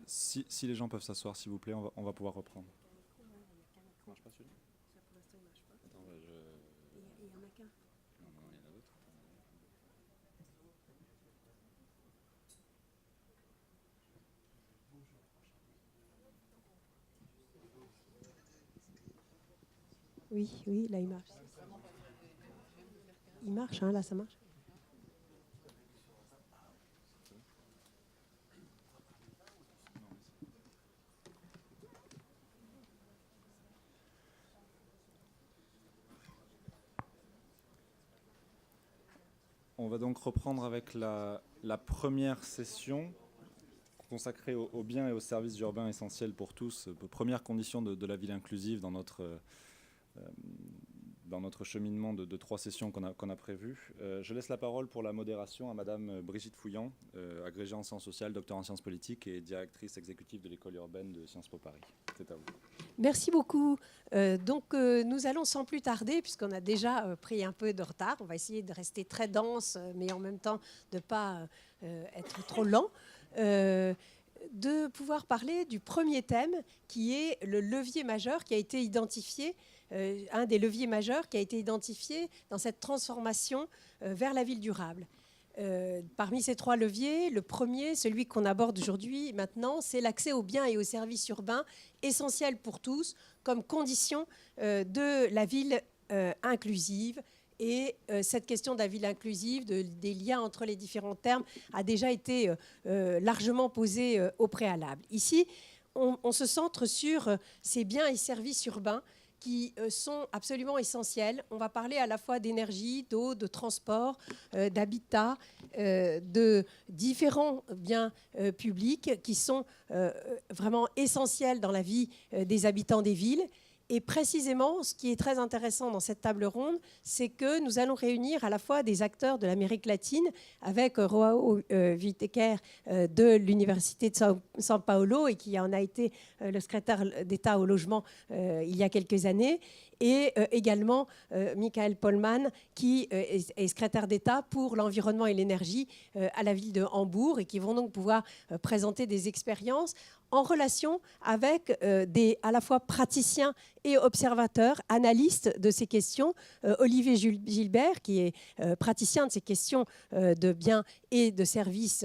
Si les gens peuvent s'asseoir, s'il vous plaît, on va pouvoir reprendre. Ça marche pas celui-là? Attends, il y en a qu'un. Non, non, il y en a d'autres. Oui, oui, là il marche. Il marche, hein, là ça marche. On va donc reprendre avec la première session consacrée aux biens et aux services urbains essentiels pour tous, première condition de la ville inclusive dans notre cheminement de 3 sessions qu'on a prévues. Je laisse la parole pour la modération à Madame Brigitte Fouillant, agrégée en sciences sociales, docteur en sciences politiques et directrice exécutive de l'école urbaine de Sciences Po Paris. C'est à vous. Merci beaucoup. Nous allons sans plus tarder, puisqu'on a déjà pris un peu de retard, on va essayer de rester très dense, mais en même temps de ne pas être trop lent, de pouvoir parler du premier thème qui est le levier majeur qui a été identifié, un des leviers majeurs qui a été identifié dans cette transformation vers la ville durable. Parmi ces 3 leviers, le premier, celui qu'on aborde aujourd'hui, maintenant, c'est l'accès aux biens et aux services urbains essentiels pour tous comme condition de la ville inclusive. Et cette question de la ville inclusive, des liens entre les différents termes, a déjà été largement posée au préalable. Ici, on se centre sur ces biens et services urbains qui sont absolument essentiels. On va parler à la fois d'énergie, d'eau, de transport, d'habitat, de différents biens publics qui sont vraiment essentiels dans la vie des habitants des villes. Et précisément, ce qui est très intéressant dans cette table ronde, c'est que nous allons réunir à la fois des acteurs de l'Amérique latine avec João Whittaker de l'Université de São Paulo et qui en a été le secrétaire d'État au logement il y a quelques années, et également Michael Pollmann qui est secrétaire d'État pour l'environnement et l'énergie à la ville de Hambourg et qui vont donc pouvoir présenter des expériences en relation avec à la fois praticiens et observateurs, analystes de ces questions. Olivier Gilbert, qui est praticien de ces questions de biens et de services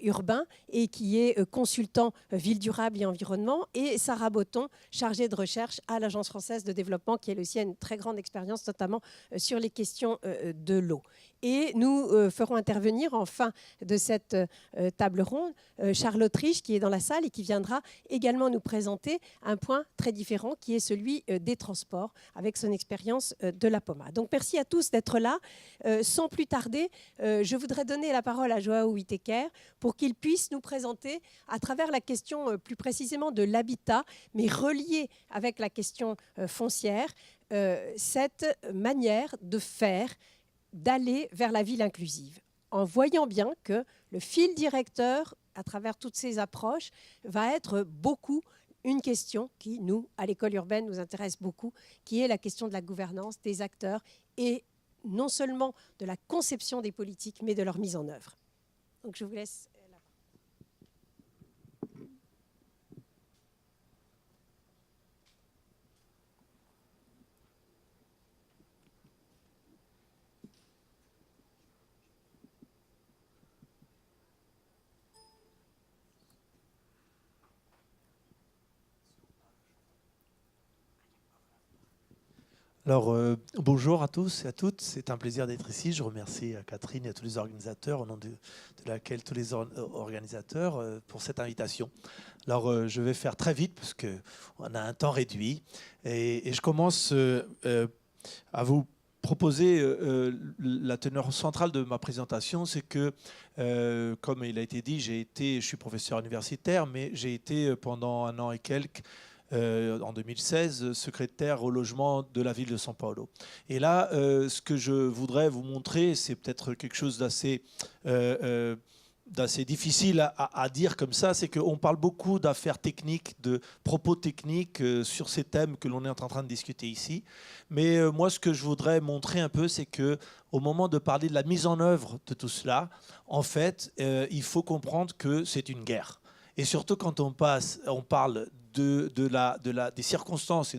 urbains et qui est consultant ville durable et environnement, et Sarah Botton, chargée de recherche à l'Agence française de développement, qui elle aussi a une très grande expérience, notamment sur les questions de l'eau. Et nous ferons intervenir en fin de cette table ronde Charlotte Rich, qui est dans la salle et qui viendra également nous présenter un point très différent, qui est celui des transports, avec son expérience de la POMA. Donc merci à tous d'être là. Sans plus tarder, je voudrais donner la parole à João Whittaker pour qu'il puisse nous présenter, à travers la question plus précisément de l'habitat, mais reliée avec la question foncière, cette manière de faire, d'aller vers la ville inclusive, en voyant bien que le fil directeur, à travers toutes ces approches, va être beaucoup une question qui, nous, à l'école urbaine, nous intéresse beaucoup, qui est la question de la gouvernance des acteurs et non seulement de la conception des politiques, mais de leur mise en œuvre. Donc je vous laisse. Alors, bonjour à tous et à toutes. C'est un plaisir d'être ici. Je remercie Catherine et tous les organisateurs, au nom de laquelle tous les organisateurs, pour cette invitation. Alors, je vais faire très vite parce qu'on a un temps réduit. Et je commence à vous proposer la teneur centrale de ma présentation, c'est que, comme il a été dit, je suis professeur universitaire, mais j'ai été pendant 1 an et quelques en 2016, secrétaire au logement de la ville de São Paulo. Et là, ce que je voudrais vous montrer, c'est peut-être quelque chose d'assez difficile à dire comme ça, c'est qu'on parle beaucoup d'affaires techniques, de propos techniques sur ces thèmes que l'on est en train de discuter ici. Mais moi, ce que je voudrais montrer un peu, c'est qu'au moment de parler de la mise en œuvre de tout cela, en fait, il faut comprendre que c'est une guerre. Et surtout quand on parle des circonstances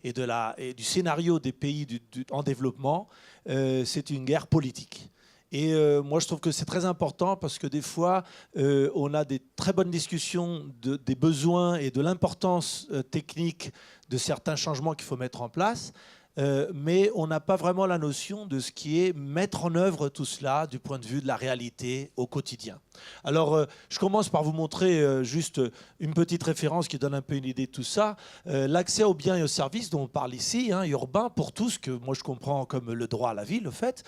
et du scénario des pays en développement, c'est une guerre politique. Et moi, je trouve que c'est très important parce que des fois, on a des très bonnes discussions des besoins et de l'importance technique de certains changements qu'il faut mettre en place. Mais on n'a pas vraiment la notion de ce qui est mettre en œuvre tout cela du point de vue de la réalité au quotidien. Alors, je commence par vous montrer juste une petite référence qui donne un peu une idée de tout ça. L'accès aux biens et aux services dont on parle ici, urbain pour tous, que moi je comprends comme le droit à la ville, au fait,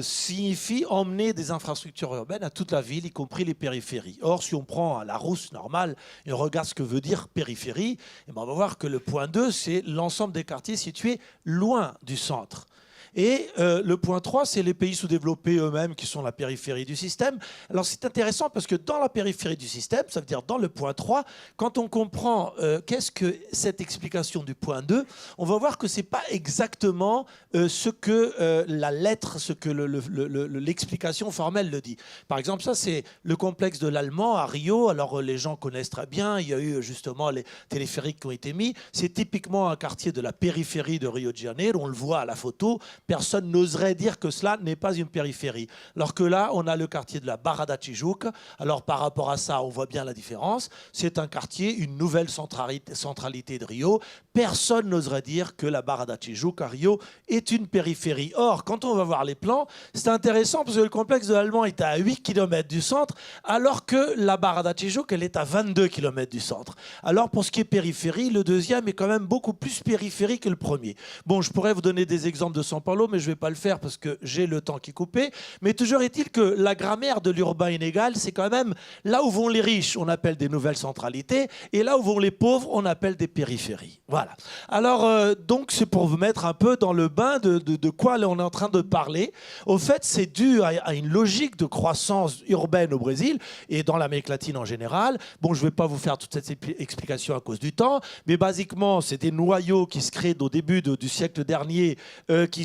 signifie emmener des infrastructures urbaines à toute la ville, y compris les périphéries. Or, si on prend à la rousse normale et on regarde ce que veut dire périphérie, eh ben on va voir que le point 2, c'est l'ensemble des quartiers situés loin du centre. Et le point 3, c'est les pays sous-développés eux-mêmes qui sont la périphérie du système. Alors c'est intéressant parce que dans la périphérie du système, ça veut dire dans le point 3, quand on comprend qu'est-ce que cette explication du point 2, on va voir que ce n'est pas exactement ce que la lettre, ce que l'explication formelle le dit. Par exemple, ça c'est le complexe de l'Allemand à Rio. Alors les gens connaissent très bien, il y a eu justement les téléphériques qui ont été mis. C'est typiquement un quartier de la périphérie de Rio de Janeiro, on le voit à la photo. Personne n'oserait dire que cela n'est pas une périphérie. Alors que là, on a le quartier de la Barra da Tijuca. Alors par rapport à ça, on voit bien la différence. C'est un quartier, une nouvelle centralité de Rio. Personne n'oserait dire que la Barra da Tijuca à Rio est une périphérie. Or, quand on va voir les plans, c'est intéressant parce que le complexe de l'Allemand est à 8 km du centre, alors que la Barra da Tijuca, elle est à 22 km du centre. Alors pour ce qui est périphérie, le deuxième est quand même beaucoup plus périphérie que le premier. Bon, je pourrais vous donner des exemples de São Paulo, mais je ne vais pas le faire parce que j'ai le temps qui est coupé. Mais toujours est-il que la grammaire de l'urbain inégal, c'est quand même là où vont les riches, on appelle des nouvelles centralités, et là où vont les pauvres, on appelle des périphéries. Voilà. Alors, donc, c'est pour vous mettre un peu dans le bain de quoi on est en train de parler. Au fait, c'est dû à une logique de croissance urbaine au Brésil et dans l'Amérique latine en général. Bon, je ne vais pas vous faire toute cette explication à cause du temps, mais basiquement, c'est des noyaux qui se créent au début du siècle dernier, qui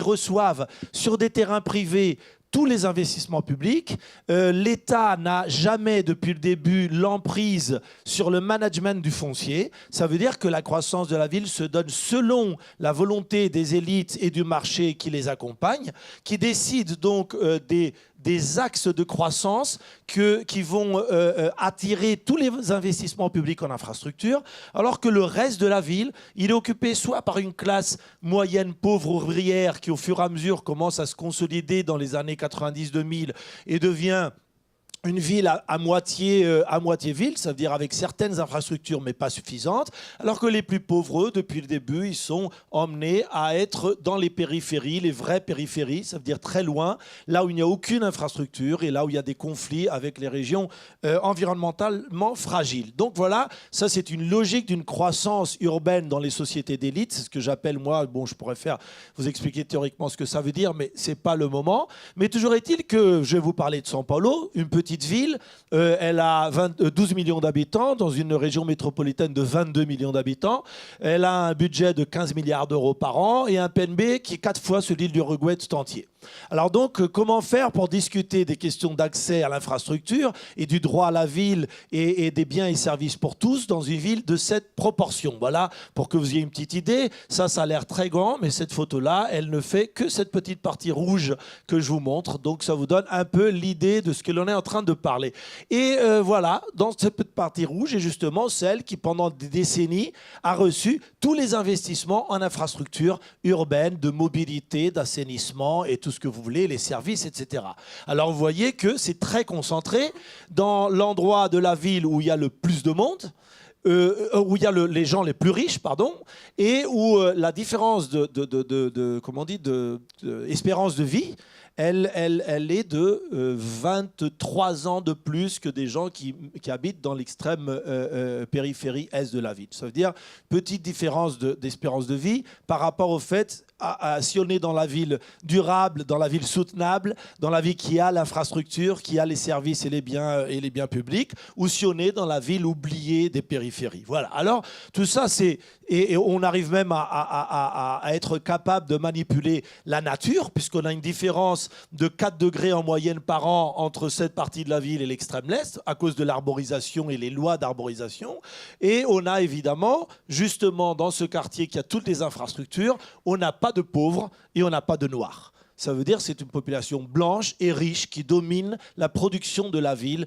reçoivent sur des terrains privés tous les investissements publics. L'État n'a jamais, depuis le début, l'emprise sur le management du foncier. Ça veut dire que la croissance de la ville se donne selon la volonté des élites et du marché qui les accompagnent, qui décident donc des axes de croissance qui vont attirer tous les investissements publics en infrastructure, alors que le reste de la ville, il est occupé soit par une classe moyenne pauvre ouvrière qui, au fur et à mesure, commence à se consolider dans les années 90-2000 et devient une ville à moitié ville, ça veut dire avec certaines infrastructures mais pas suffisantes, alors que les plus pauvres, depuis le début, ils sont emmenés à être dans les périphéries, les vraies périphéries, ça veut dire très loin, là où il n'y a aucune infrastructure et là où il y a des conflits avec les régions environnementalement fragiles. Donc voilà, ça c'est une logique d'une croissance urbaine dans les sociétés d'élite, c'est ce que j'appelle moi, bon je pourrais vous expliquer théoriquement ce que ça veut dire, mais c'est pas le moment. Mais toujours est-il que je vais vous parler de São Paulo, une petite ville, elle a 12 millions d'habitants dans une région métropolitaine de 22 millions d'habitants. Elle a un budget de 15 milliards d'euros par an et un PNB qui est 4 fois celui de l'Uruguay tout entier. Alors donc, comment faire pour discuter des questions d'accès à l'infrastructure et du droit à la ville et des biens et services pour tous dans une ville de cette proportion? Voilà, pour que vous ayez une petite idée. Ça a l'air très grand, mais cette photo-là, elle ne fait que cette petite partie rouge que je vous montre. Donc ça vous donne un peu l'idée de ce que l'on est en train de parler. Et voilà, dans cette petite partie rouge est justement celle qui, pendant des décennies, a reçu tous les investissements en infrastructure urbaine, de mobilité, d'assainissement et tout ce que vous voulez, les services, etc. Alors vous voyez que c'est très concentré dans l'endroit de la ville où il y a le plus de monde, où il y a les gens les plus riches, pardon, et où la différence espérance de vie, elle est de 23 ans de plus que des gens qui habitent dans l'extrême périphérie est de la ville. Ça veut dire petite différence d'espérance de vie par rapport au fait si on est dans la ville durable, dans la ville soutenable, dans la ville qui a l'infrastructure, qui a les services et les biens publics, ou si on est dans la ville oubliée des périphéries. Voilà. Alors, tout ça, et on arrive même à être capable de manipuler la nature, puisqu'on a une différence différence de 4 degrés en moyenne par an entre cette partie de la ville et l'extrême est, à cause de l'arborisation et les lois d'arborisation. Et on a évidemment, justement, dans ce quartier qui a toutes les infrastructures, on n'a pas de pauvres et on n'a pas de noirs. Ça veut dire que c'est une population blanche et riche qui domine la production de la ville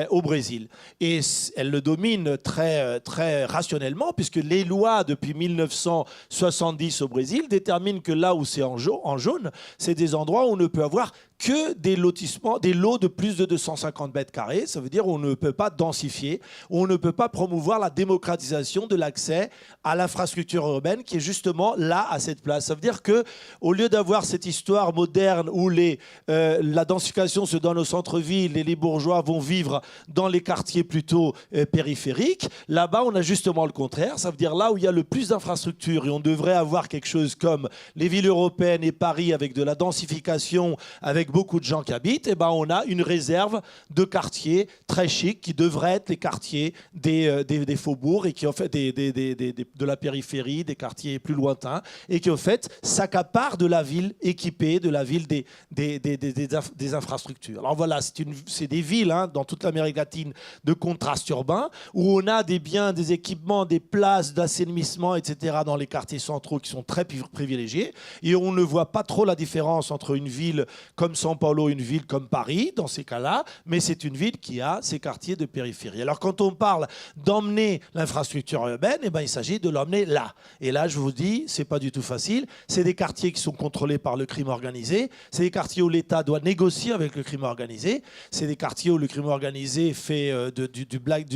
au Brésil. Et elle le domine très, très rationnellement, puisque les lois depuis 1970 au Brésil déterminent que là où c'est en jaune, c'est des endroits où on ne peut avoir que des lotissements, des lots de plus de 250 mètres carrés. Ça veut dire qu'on ne peut pas densifier, on ne peut pas promouvoir la démocratisation de l'accès à l'infrastructure urbaine qui est justement là, à cette place. Ça veut dire qu'au lieu d'avoir cette histoire moderne où la densification se donne au centre-ville et les bourgeois vont vivre dans les quartiers plutôt périphériques, là-bas, on a justement le contraire. Ça veut dire là où il y a le plus d'infrastructures et on devrait avoir quelque chose comme les villes européennes et Paris avec de la densification, avec beaucoup de gens qui habitent, et ben on a une réserve de quartiers très chics qui devraient être les quartiers des faubourgs et qui en fait de la périphérie, des quartiers plus lointains, et qui en fait s'accaparent de la ville équipée, de la ville des infrastructures. Alors voilà, c'est des villes dans toute l'Amérique latine de contraste urbain où on a des biens, des équipements, des places d'assainissement, etc. dans les quartiers centraux qui sont très privilégiés, et on ne voit pas trop la différence entre une ville comme São Paulo, une ville comme Paris, dans ces cas-là, mais c'est une ville qui a ses quartiers de périphérie. Alors quand on parle d'emmener l'infrastructure urbaine, eh ben, il s'agit de l'emmener là. Et là, je vous dis, c'est pas du tout facile. C'est des quartiers qui sont contrôlés par le crime organisé. C'est des quartiers où l'État doit négocier avec le crime organisé. C'est des quartiers où le crime organisé fait du black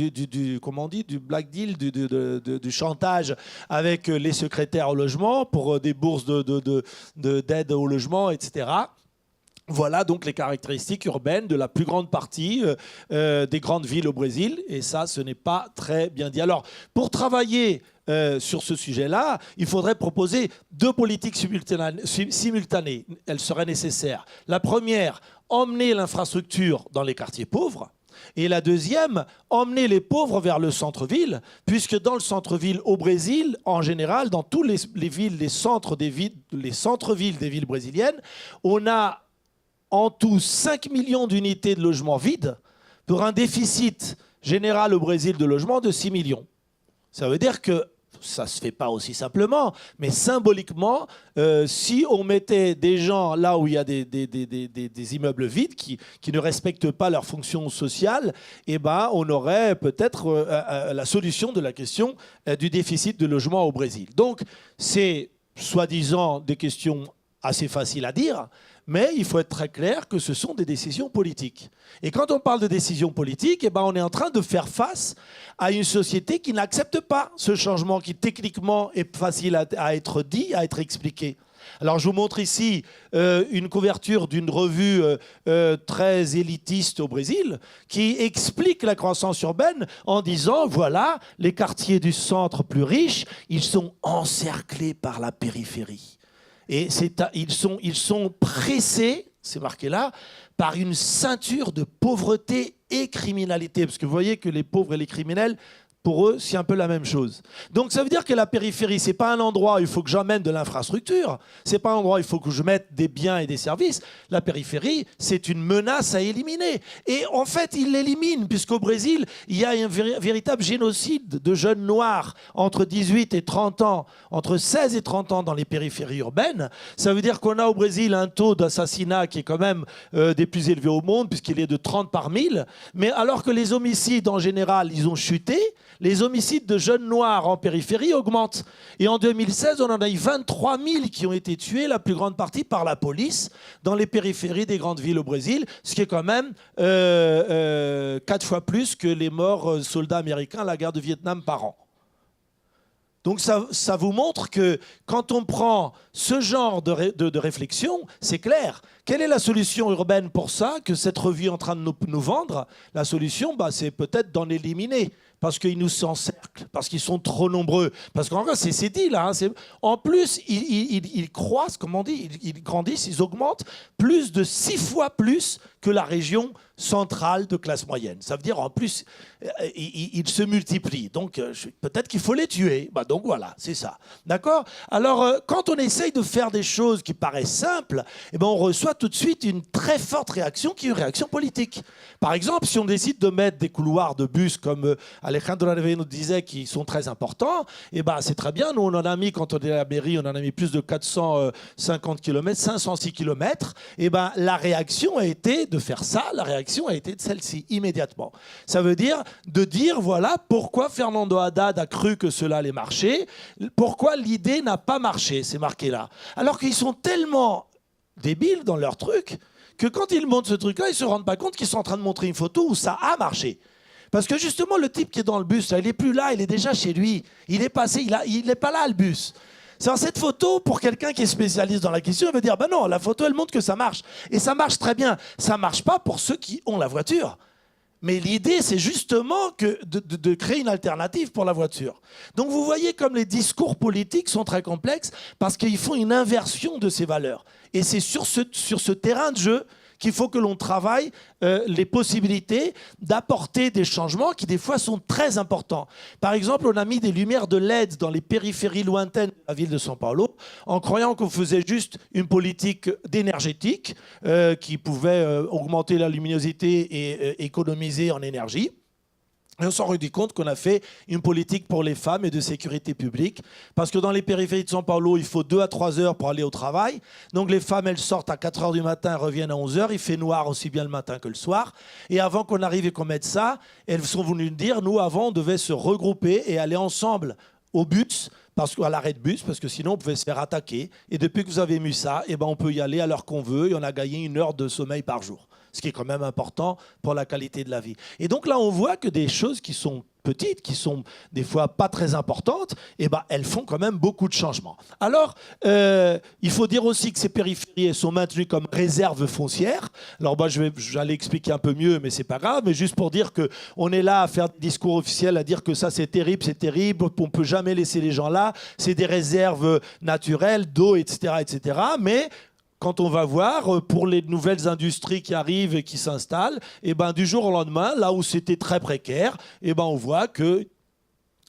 deal, du chantage avec les secrétaires au logement pour des bourses d'aide au logement, etc. Voilà donc les caractéristiques urbaines de la plus grande partie des grandes villes au Brésil. Et ça, ce n'est pas très bien dit. Alors, pour travailler sur ce sujet-là, il faudrait proposer 2 politiques simultanées. Elles seraient nécessaires. La première, emmener l'infrastructure dans les quartiers pauvres. Et la deuxième, emmener les pauvres vers le centre-ville, puisque dans le centre-ville au Brésil, en général, dans tous les villes, les centres-villes des villes brésiliennes, on a en tout 5 millions d'unités de logements vides pour un déficit général au Brésil de logements de 6 millions. Ça veut dire que ça ne se fait pas aussi simplement, mais symboliquement, si on mettait des gens là où il y a des immeubles vides qui ne respectent pas leur fonction sociale, eh ben, on aurait peut-être la solution de la question du déficit de logement au Brésil. Donc, c'est soi-disant des questions assez faciles à dire, mais il faut être très clair que ce sont des décisions politiques. Et quand on parle de décisions politiques, eh ben on est en train de faire face à une société qui n'accepte pas ce changement qui techniquement est facile à être dit, à être expliqué. Alors je vous montre ici une couverture d'une revue très élitiste au Brésil qui explique la croissance urbaine en disant voilà, les quartiers du centre plus riches, ils sont encerclés par la périphérie. Et ils sont pressés, c'est marqué là, par une ceinture de pauvreté et criminalité. Parce que vous voyez que les pauvres et les criminels, pour eux, c'est un peu la même chose. Donc ça veut dire que la périphérie, ce n'est pas un endroit où il faut que j'emmène de l'infrastructure, ce n'est pas un endroit où il faut que je mette des biens et des services. La périphérie, c'est une menace à éliminer. Et en fait, ils l'éliminent, puisqu'au Brésil, il y a un véritable génocide de jeunes noirs entre 18 et 30 ans, entre 16 et 30 ans dans les périphéries urbaines. Ça veut dire qu'on a au Brésil un taux d'assassinat qui est quand même des plus élevés au monde, puisqu'il est de 30 par 1000. Mais alors que les homicides, en général, ils ont chuté, les homicides de jeunes noirs en périphérie augmentent. Et en 2016, on en a eu 23 000 qui ont été tués, la plus grande partie par la police, dans les périphéries des grandes villes au Brésil, ce qui est quand même 4 fois plus que les morts soldats américains à la guerre de Vietnam par an. Donc ça vous montre que quand on prend ce genre de réflexion, c'est clair. Quelle est la solution urbaine pour ça, que cette revue est en train de nous vendre? La solution, c'est peut-être d'en éliminer. Parce qu'ils nous encerclent, parce qu'ils sont trop nombreux. Parce qu'en vrai, c'est dit là. En plus, ils croissent, comme on dit, ils grandissent, ils augmentent plus de 6 fois plus que la région centrale de classe moyenne. Ça veut dire, en plus, ils se multiplient. Donc, peut-être qu'il faut les tuer. Donc voilà, c'est ça. D'accord? Alors, quand on essaye de faire des choses qui paraissent simples, on reçoit tout de suite une très forte réaction qui est une réaction politique. Par exemple, si on décide de mettre des couloirs de bus, comme Alejandro Arevalo nous disait, qui sont très importants, eh ben, c'est très bien. Nous, on en a mis, quand on est à la mairie, on en a mis plus de 450 km, 506 km. Eh ben, la réaction a été de faire ça, la réaction a été de celle-ci, immédiatement. Ça veut dire de dire, voilà, pourquoi Fernando Haddad a cru que cela allait marcher, pourquoi l'idée n'a pas marché, c'est marqué là. Alors qu'ils sont tellement débiles dans leur truc que quand ils montrent ce truc-là, ils ne se rendent pas compte qu'ils sont en train de montrer une photo où ça a marché. Parce que justement, le type qui est dans le bus, là, il n'est plus là, il est déjà chez lui. Il est passé, il n'est pas là, le bus. C'est cette photo, pour quelqu'un qui est spécialiste dans la question, il va dire, ben non, la photo, elle montre que ça marche. Et ça marche très bien. Ça ne marche pas pour ceux qui ont la voiture. Mais l'idée, c'est justement de créer une alternative pour la voiture. Donc vous voyez comme les discours politiques sont très complexes parce qu'ils font une inversion de ces valeurs. Et c'est sur ce terrain de jeu qu'il faut que l'on travaille les possibilités d'apporter des changements qui des fois sont très importants. Par exemple, on a mis des lumières de LED dans les périphéries lointaines de la ville de São Paulo en croyant qu'on faisait juste une politique d'énergétique qui pouvait augmenter la luminosité et économiser en énergie. Et on s'en rendit compte qu'on a fait une politique pour les femmes et de sécurité publique. Parce que dans les périphéries de São Paulo, il faut 2 à 3 heures pour aller au travail. Donc les femmes, elles sortent à 4 heures du matin, reviennent à 11 heures. Il fait noir aussi bien le matin que le soir. Et avant qu'on arrive et qu'on mette ça, elles sont venues nous dire, nous, avant, on devait se regrouper et aller ensemble au bus, à l'arrêt de bus, parce que sinon on pouvait se faire attaquer. Et depuis que vous avez mis ça, eh ben, on peut y aller à l'heure qu'on veut et on a gagné 1 heure de sommeil par jour. Ce qui est quand même important pour la qualité de la vie. Et donc là, on voit que des choses qui sont petites, qui sont des fois pas très importantes, eh ben, elles font quand même beaucoup de changements. Alors, il faut dire aussi que ces périphéries sont maintenues comme réserves foncières. Alors, moi, j'allais expliquer un peu mieux, mais c'est pas grave. Mais juste pour dire qu'on est là à faire des discours officiels, à dire que ça, c'est terrible, on ne peut jamais laisser les gens là. C'est des réserves naturelles d'eau, etc., etc. Mais quand on va voir, pour les nouvelles industries qui arrivent et qui s'installent, eh ben, du jour au lendemain, là où c'était très précaire, eh ben, on voit que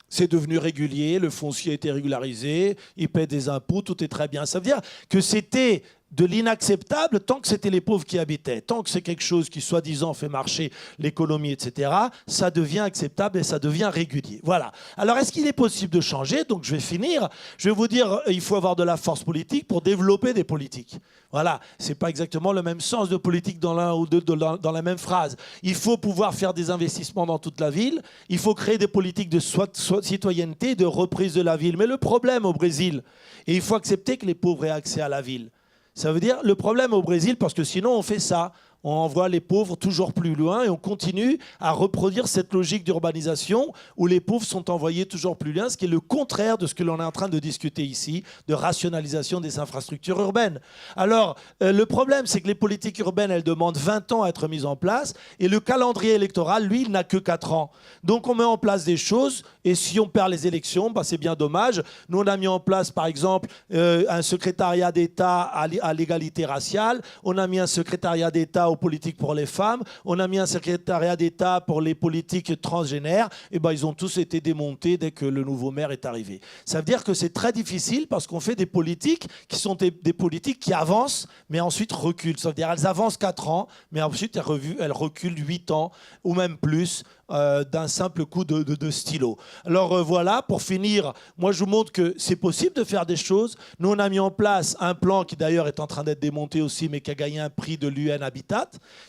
c'est devenu régulier, le foncier a été régularisé, ils paient des impôts, tout est très bien. Ça veut dire que c'était de l'inacceptable tant que c'était les pauvres qui habitaient. Tant que c'est quelque chose qui, soi-disant, fait marcher l'économie, etc., ça devient acceptable et ça devient régulier. Voilà. Alors, est-ce qu'il est possible de changer? Donc, je vais finir. Je vais vous dire, il faut avoir de la force politique pour développer des politiques. Voilà. Ce n'est pas exactement le même sens de politique dans l'un ou deux, dans la même phrase. Il faut pouvoir faire des investissements dans toute la ville. Il faut créer des politiques de citoyenneté, de reprise de la ville. Mais le problème au Brésil, et il faut accepter que les pauvres aient accès à la ville. Ça veut dire le problème au Brésil, parce que sinon on fait ça. On envoie les pauvres toujours plus loin et on continue à reproduire cette logique d'urbanisation où les pauvres sont envoyés toujours plus loin, ce qui est le contraire de ce que l'on est en train de discuter ici, de rationalisation des infrastructures urbaines. Alors, le problème, c'est que les politiques urbaines, elles demandent 20 ans à être mises en place et le calendrier électoral, lui, il n'a que 4 ans. Donc, on met en place des choses et si on perd les élections, bah, c'est bien dommage. Nous, on a mis en place, par exemple, un secrétariat d'État à l'égalité raciale. On a mis un secrétariat d'État aux politiques pour les femmes, on a mis un secrétariat d'État pour les politiques transgénères, et ben ils ont tous été démontés dès que le nouveau maire est arrivé. Ça veut dire que c'est très difficile parce qu'on fait des politiques qui sont des politiques qui avancent, mais ensuite reculent. Ça veut dire qu'elles avancent 4 ans, mais ensuite elles reculent 8 ans ou même plus d'un simple coup de stylo. Alors voilà, pour finir, moi je vous montre que c'est possible de faire des choses. Nous on a mis en place un plan qui d'ailleurs est en train d'être démonté aussi, mais qui a gagné un prix de l'UN Habitat,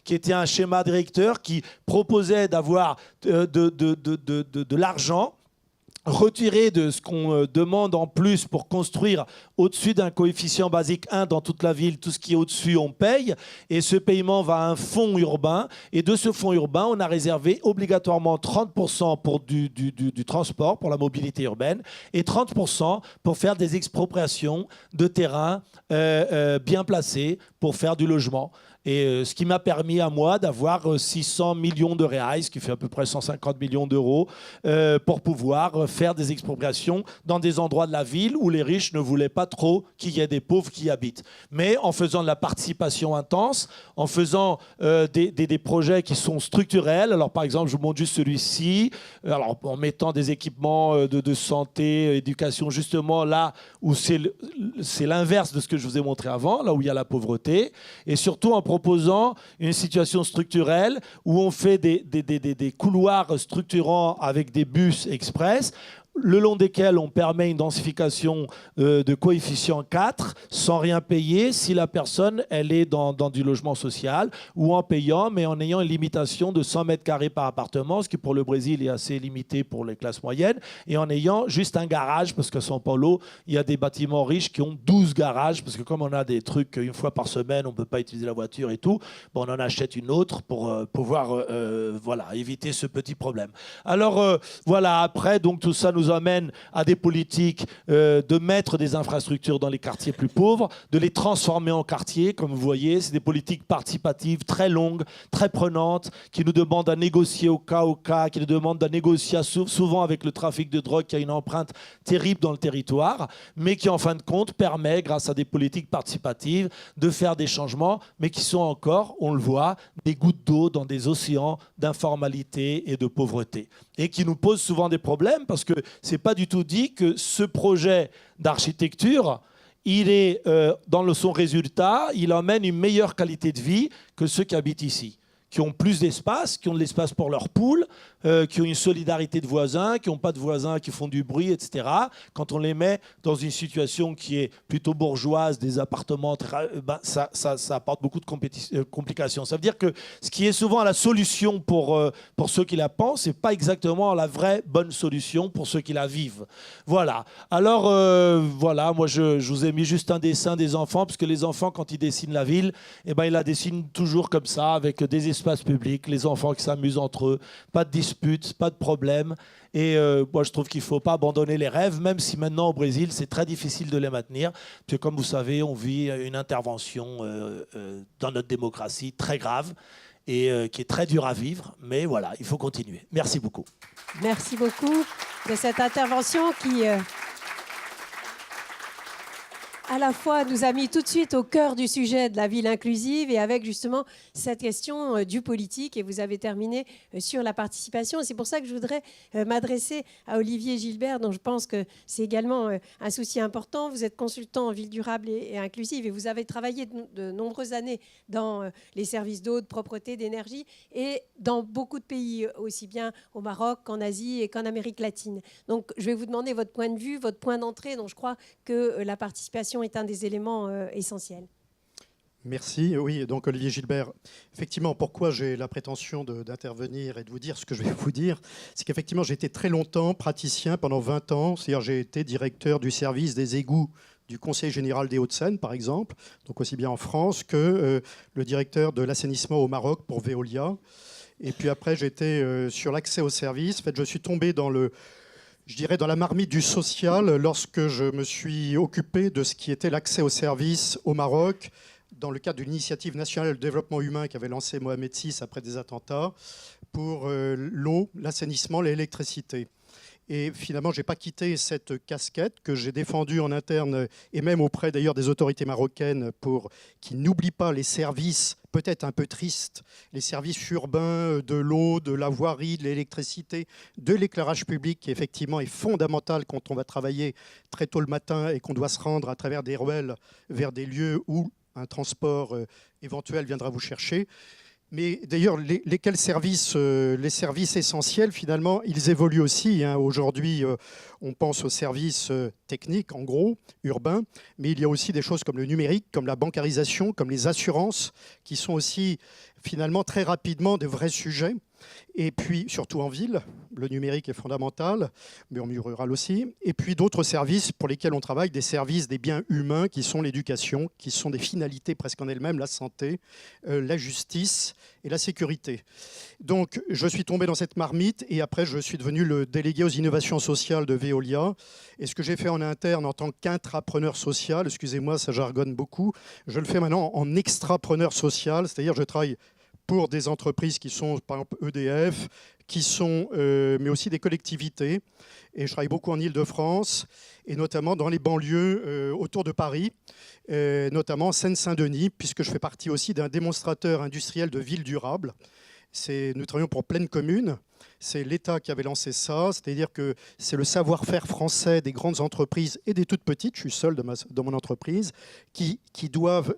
qui était un schéma directeur qui proposait d'avoir de l'argent retiré de ce qu'on demande en plus pour construire au-dessus d'un coefficient basique 1 dans toute la ville, tout ce qui est au-dessus, on paye. Et ce paiement va à un fonds urbain. Et de ce fonds urbain, on a réservé obligatoirement 30% pour du transport, pour la mobilité urbaine, et 30% pour faire des expropriations de terrains bien placés pour faire du logement. Et ce qui m'a permis à moi d'avoir 600 millions de reais, ce qui fait à peu près 150 millions d'euros, pour pouvoir faire des expropriations dans des endroits de la ville où les riches ne voulaient pas trop qu'il y ait des pauvres qui y habitent. Mais en faisant de la participation intense, en faisant des projets qui sont structurels. Alors par exemple, je vous montre juste celui-ci, alors en mettant des équipements de santé, éducation, justement là où c'est l'inverse de ce que je vous ai montré avant, là où il y a la pauvreté, et surtout en proposant une situation structurelle où on fait des couloirs structurants avec des bus express, le long desquels on permet une densification de coefficient 4 sans rien payer si la personne elle est dans du logement social, ou en payant mais en ayant une limitation de 100 mètres carrés par appartement, ce qui pour le Brésil est assez limité pour les classes moyennes, et en ayant juste un garage, parce qu'à São Paulo il y a des bâtiments riches qui ont 12 garages, parce que comme on a des trucs une fois par semaine, on ne peut pas utiliser la voiture et tout, bon, on en achète une autre pour pouvoir voilà, éviter ce petit problème. Alors voilà, après donc tout ça nous amène à des politiques de mettre des infrastructures dans les quartiers plus pauvres, de les transformer en quartiers, comme vous voyez. C'est des politiques participatives très longues, très prenantes, qui nous demandent à négocier au cas, qui nous demandent à négocier souvent avec le trafic de drogue qui a une empreinte terrible dans le territoire, mais qui en fin de compte permet, grâce à des politiques participatives, de faire des changements, mais qui sont encore, on le voit, des gouttes d'eau dans des océans d'informalité et de pauvreté. Et qui nous posent souvent des problèmes, parce que ce n'est pas du tout dit que ce projet d'architecture, il est, dans son résultat, il emmène une meilleure qualité de vie que ceux qui habitent ici, qui ont plus d'espace, qui ont de l'espace pour leurs poules, qui ont une solidarité de voisins, qui n'ont pas de voisins qui font du bruit, etc. Quand on les met dans une situation qui est plutôt bourgeoise, des appartements, ben ça apporte beaucoup de complications. Ça veut dire que ce qui est souvent la solution pour ceux qui la pensent, ce n'est pas exactement la vraie bonne solution pour ceux qui la vivent. Voilà. Alors, voilà, moi je vous ai mis juste un dessin des enfants, parce que les enfants, quand ils dessinent la ville, eh ben, ils la dessinent toujours comme ça, avec des espaces publics, les enfants qui s'amusent entre eux, pas de disputes, pas de problème. Et moi, je trouve qu'il ne faut pas abandonner les rêves, même si maintenant au Brésil, c'est très difficile de les maintenir. Parce que comme vous savez, on vit une intervention dans notre démocratie très grave et qui est très dure à vivre. Mais voilà, il faut continuer. Merci beaucoup. Merci beaucoup de cette intervention qui... à la fois nous a mis tout de suite au cœur du sujet de la ville inclusive, et avec justement cette question du politique, et vous avez terminé sur la participation. C'est pour ça que je voudrais m'adresser à Olivier Gilbert, dont je pense que c'est également un souci important. Vous êtes consultant en ville durable et inclusive, et vous avez travaillé de nombreuses années dans les services d'eau, de propreté, d'énergie, et dans beaucoup de pays, aussi bien au Maroc qu'en Asie et qu'en Amérique latine. Donc je vais vous demander votre point de vue, votre point d'entrée, dont je crois que la participation est un des éléments essentiels. Merci. Oui, donc Olivier Gilbert, effectivement, pourquoi j'ai la prétention d'intervenir et de vous dire ce que je vais vous dire, c'est qu'effectivement, j'ai été très longtemps praticien, pendant 20 ans, c'est-à-dire j'ai été directeur du service des égouts du Conseil général des Hauts-de-Seine, par exemple, donc aussi bien en France que le directeur de l'assainissement au Maroc pour Veolia. Et puis après, j'étais sur l'accès aux services. En fait, je suis tombé dans dans la marmite du social lorsque je me suis occupé de ce qui était l'accès aux services au Maroc dans le cadre d'une initiative nationale de développement humain qu'avait lancée Mohamed VI après des attentats pour l'eau, l'assainissement, l'électricité. Et finalement, je n'ai pas quitté cette casquette que j'ai défendue en interne et même auprès d'ailleurs des autorités marocaines pour qu'ils n'oublient pas les services, peut-être un peu tristes, les services urbains de l'eau, de la voirie, de l'électricité, de l'éclairage public qui effectivement est fondamental quand on va travailler très tôt le matin et qu'on doit se rendre à travers des ruelles vers des lieux où un transport éventuel viendra vous chercher. Mais d'ailleurs, lesquels services, les services essentiels, finalement, ils évoluent aussi. Hein. Aujourd'hui, on pense aux services techniques, en gros, urbains, mais il y a aussi des choses comme le numérique, comme la bancarisation, comme les assurances, qui sont aussi, finalement, très rapidement de vrais sujets. et puis surtout en ville, le numérique est fondamental, mais en milieu rural aussi, et puis d'autres services pour lesquels on travaille, des services des biens humains qui sont l'éducation, qui sont des finalités presque en elles-mêmes, la santé, la justice et la sécurité. Donc je suis tombé dans cette marmite et après je suis devenu le délégué aux innovations sociales de Veolia. Et ce que j'ai fait en interne en tant qu'intrapreneur social, excusez-moi, ça jargonne beaucoup, je le fais maintenant en extrapreneur social, c'est-à-dire je travaille pour des entreprises qui sont par exemple EDF, qui sont, mais aussi des collectivités. Et je travaille beaucoup en Île-de-France et notamment dans les banlieues autour de Paris, notamment Seine-Saint-Denis, puisque je fais partie aussi d'un démonstrateur industriel de ville durable. Nous travaillons pour Pleine Commune. C'est l'État qui avait lancé ça, c'est-à-dire que c'est le savoir-faire français des grandes entreprises et des toutes petites, je suis seul dans mon entreprise, qui doivent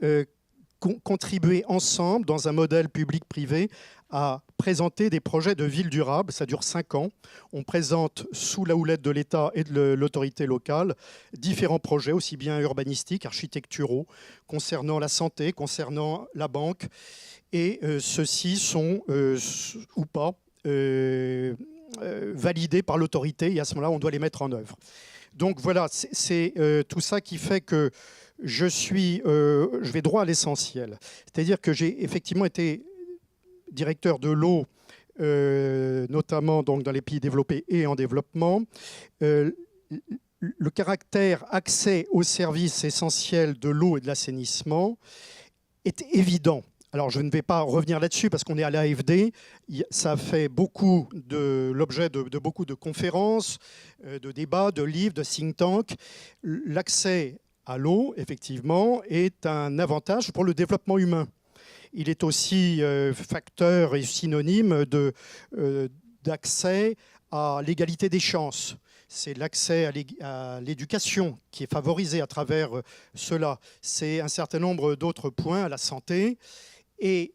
contribuer ensemble dans un modèle public-privé à présenter des projets de ville durable. Ça dure 5 ans. On présente sous la houlette de l'État et de l'autorité locale différents projets, aussi bien urbanistiques, architecturaux, concernant la santé, concernant la banque. Et ceux-ci sont, ou pas, validés par l'autorité. Et à ce moment-là, on doit les mettre en œuvre. Donc voilà, c'est tout ça qui fait que je vais droit à l'essentiel. C'est-à-dire que j'ai effectivement été directeur de l'eau, notamment donc dans les pays développés et en développement. Le caractère accès aux services essentiels de l'eau et de l'assainissement est évident. Alors, je ne vais pas revenir là-dessus parce qu'on est à l'AFD. Ça fait l'objet de beaucoup de conférences, de débats, de livres, de think tanks. L'accès à l'eau, effectivement, est un avantage pour le développement humain. Il est aussi facteur et synonyme d'accès à l'égalité des chances. C'est l'accès à l'éducation qui est favorisé à travers cela. C'est un certain nombre d'autres points, à la santé. Et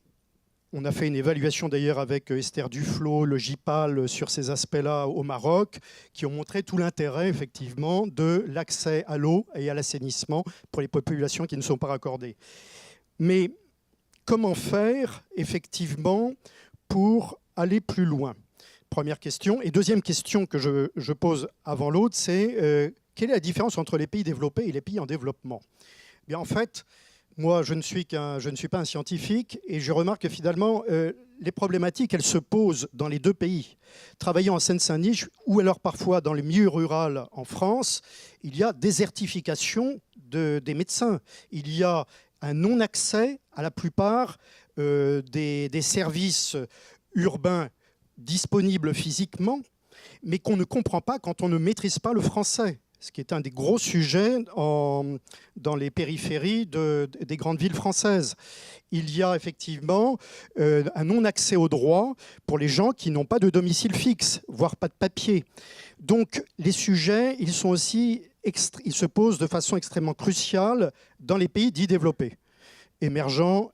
on a fait une évaluation d'ailleurs avec Esther Duflo, le GIPAL, sur ces aspects-là au Maroc, qui ont montré tout l'intérêt, effectivement, de l'accès à l'eau et à l'assainissement pour les populations qui ne sont pas raccordées. Mais comment faire, effectivement, pour aller plus loin? Première question. Et deuxième question que je pose avant l'autre, c'est quelle est la différence entre les pays développés et les pays en développement? Bien, en fait, moi, je ne suis pas un scientifique et je remarque que finalement, les problématiques, elles se posent dans les deux pays. Travaillant en Seine-Saint-Denis ou alors parfois dans le milieu rural en France, il y a désertification des médecins. Il y a un non-accès à la plupart des services urbains disponibles physiquement, mais qu'on ne comprend pas quand on ne maîtrise pas le français, ce qui est un des gros sujets dans les périphéries des grandes villes françaises. Il y a effectivement un non-accès au droit pour les gens qui n'ont pas de domicile fixe, voire pas de papier. Donc les sujets, ils se posent de façon extrêmement cruciale dans les pays dits développés. Émergents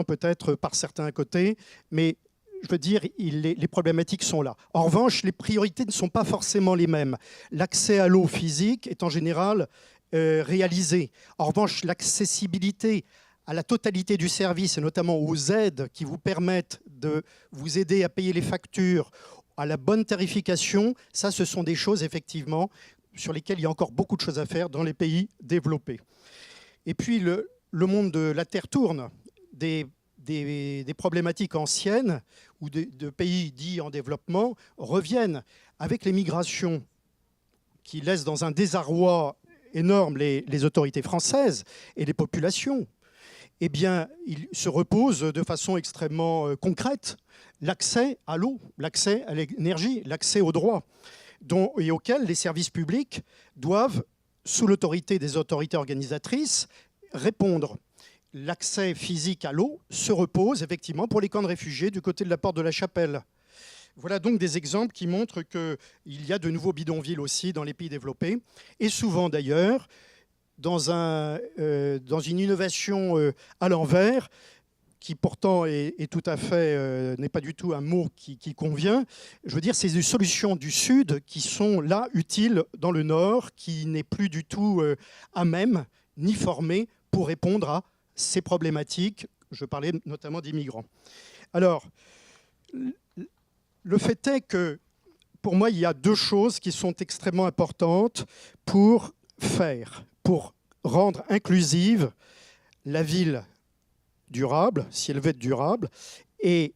peut-être par certains côtés, mais je veux dire, les problématiques sont là. En revanche, les priorités ne sont pas forcément les mêmes. L'accès à l'eau physique est en général réalisé. En revanche, l'accessibilité à la totalité du service, et notamment aux aides qui vous permettent de vous aider à payer les factures, à la bonne tarification, ça, ce sont des choses, effectivement, sur lesquelles il y a encore beaucoup de choses à faire dans les pays développés. Et puis, le monde de la Terre tourne. Des problématiques anciennes ou de pays dits en développement reviennent avec les migrations qui laissent dans un désarroi énorme les autorités françaises et les populations. Eh bien, il se repose de façon extrêmement concrète l'accès à l'eau, l'accès à l'énergie, l'accès aux droits et auxquels les services publics doivent, sous l'autorité des autorités organisatrices, répondre. L'accès physique à l'eau se repose effectivement pour les camps de réfugiés du côté de la porte de la Chapelle. Voilà donc des exemples qui montrent qu'il y a de nouveaux bidonvilles aussi dans les pays développés. Et souvent d'ailleurs, dans une innovation à l'envers, qui pourtant est tout à fait, n'est pas du tout un mot qui convient. Je veux dire, c'est des solutions du Sud qui sont là utiles dans le Nord, qui n'est plus du tout à même ni formé pour répondre à ces problématiques. Je parlais notamment d'immigrants. Alors, Le fait est que, pour moi, il y a deux choses qui sont extrêmement importantes pour rendre inclusive la ville durable, si elle veut être durable, et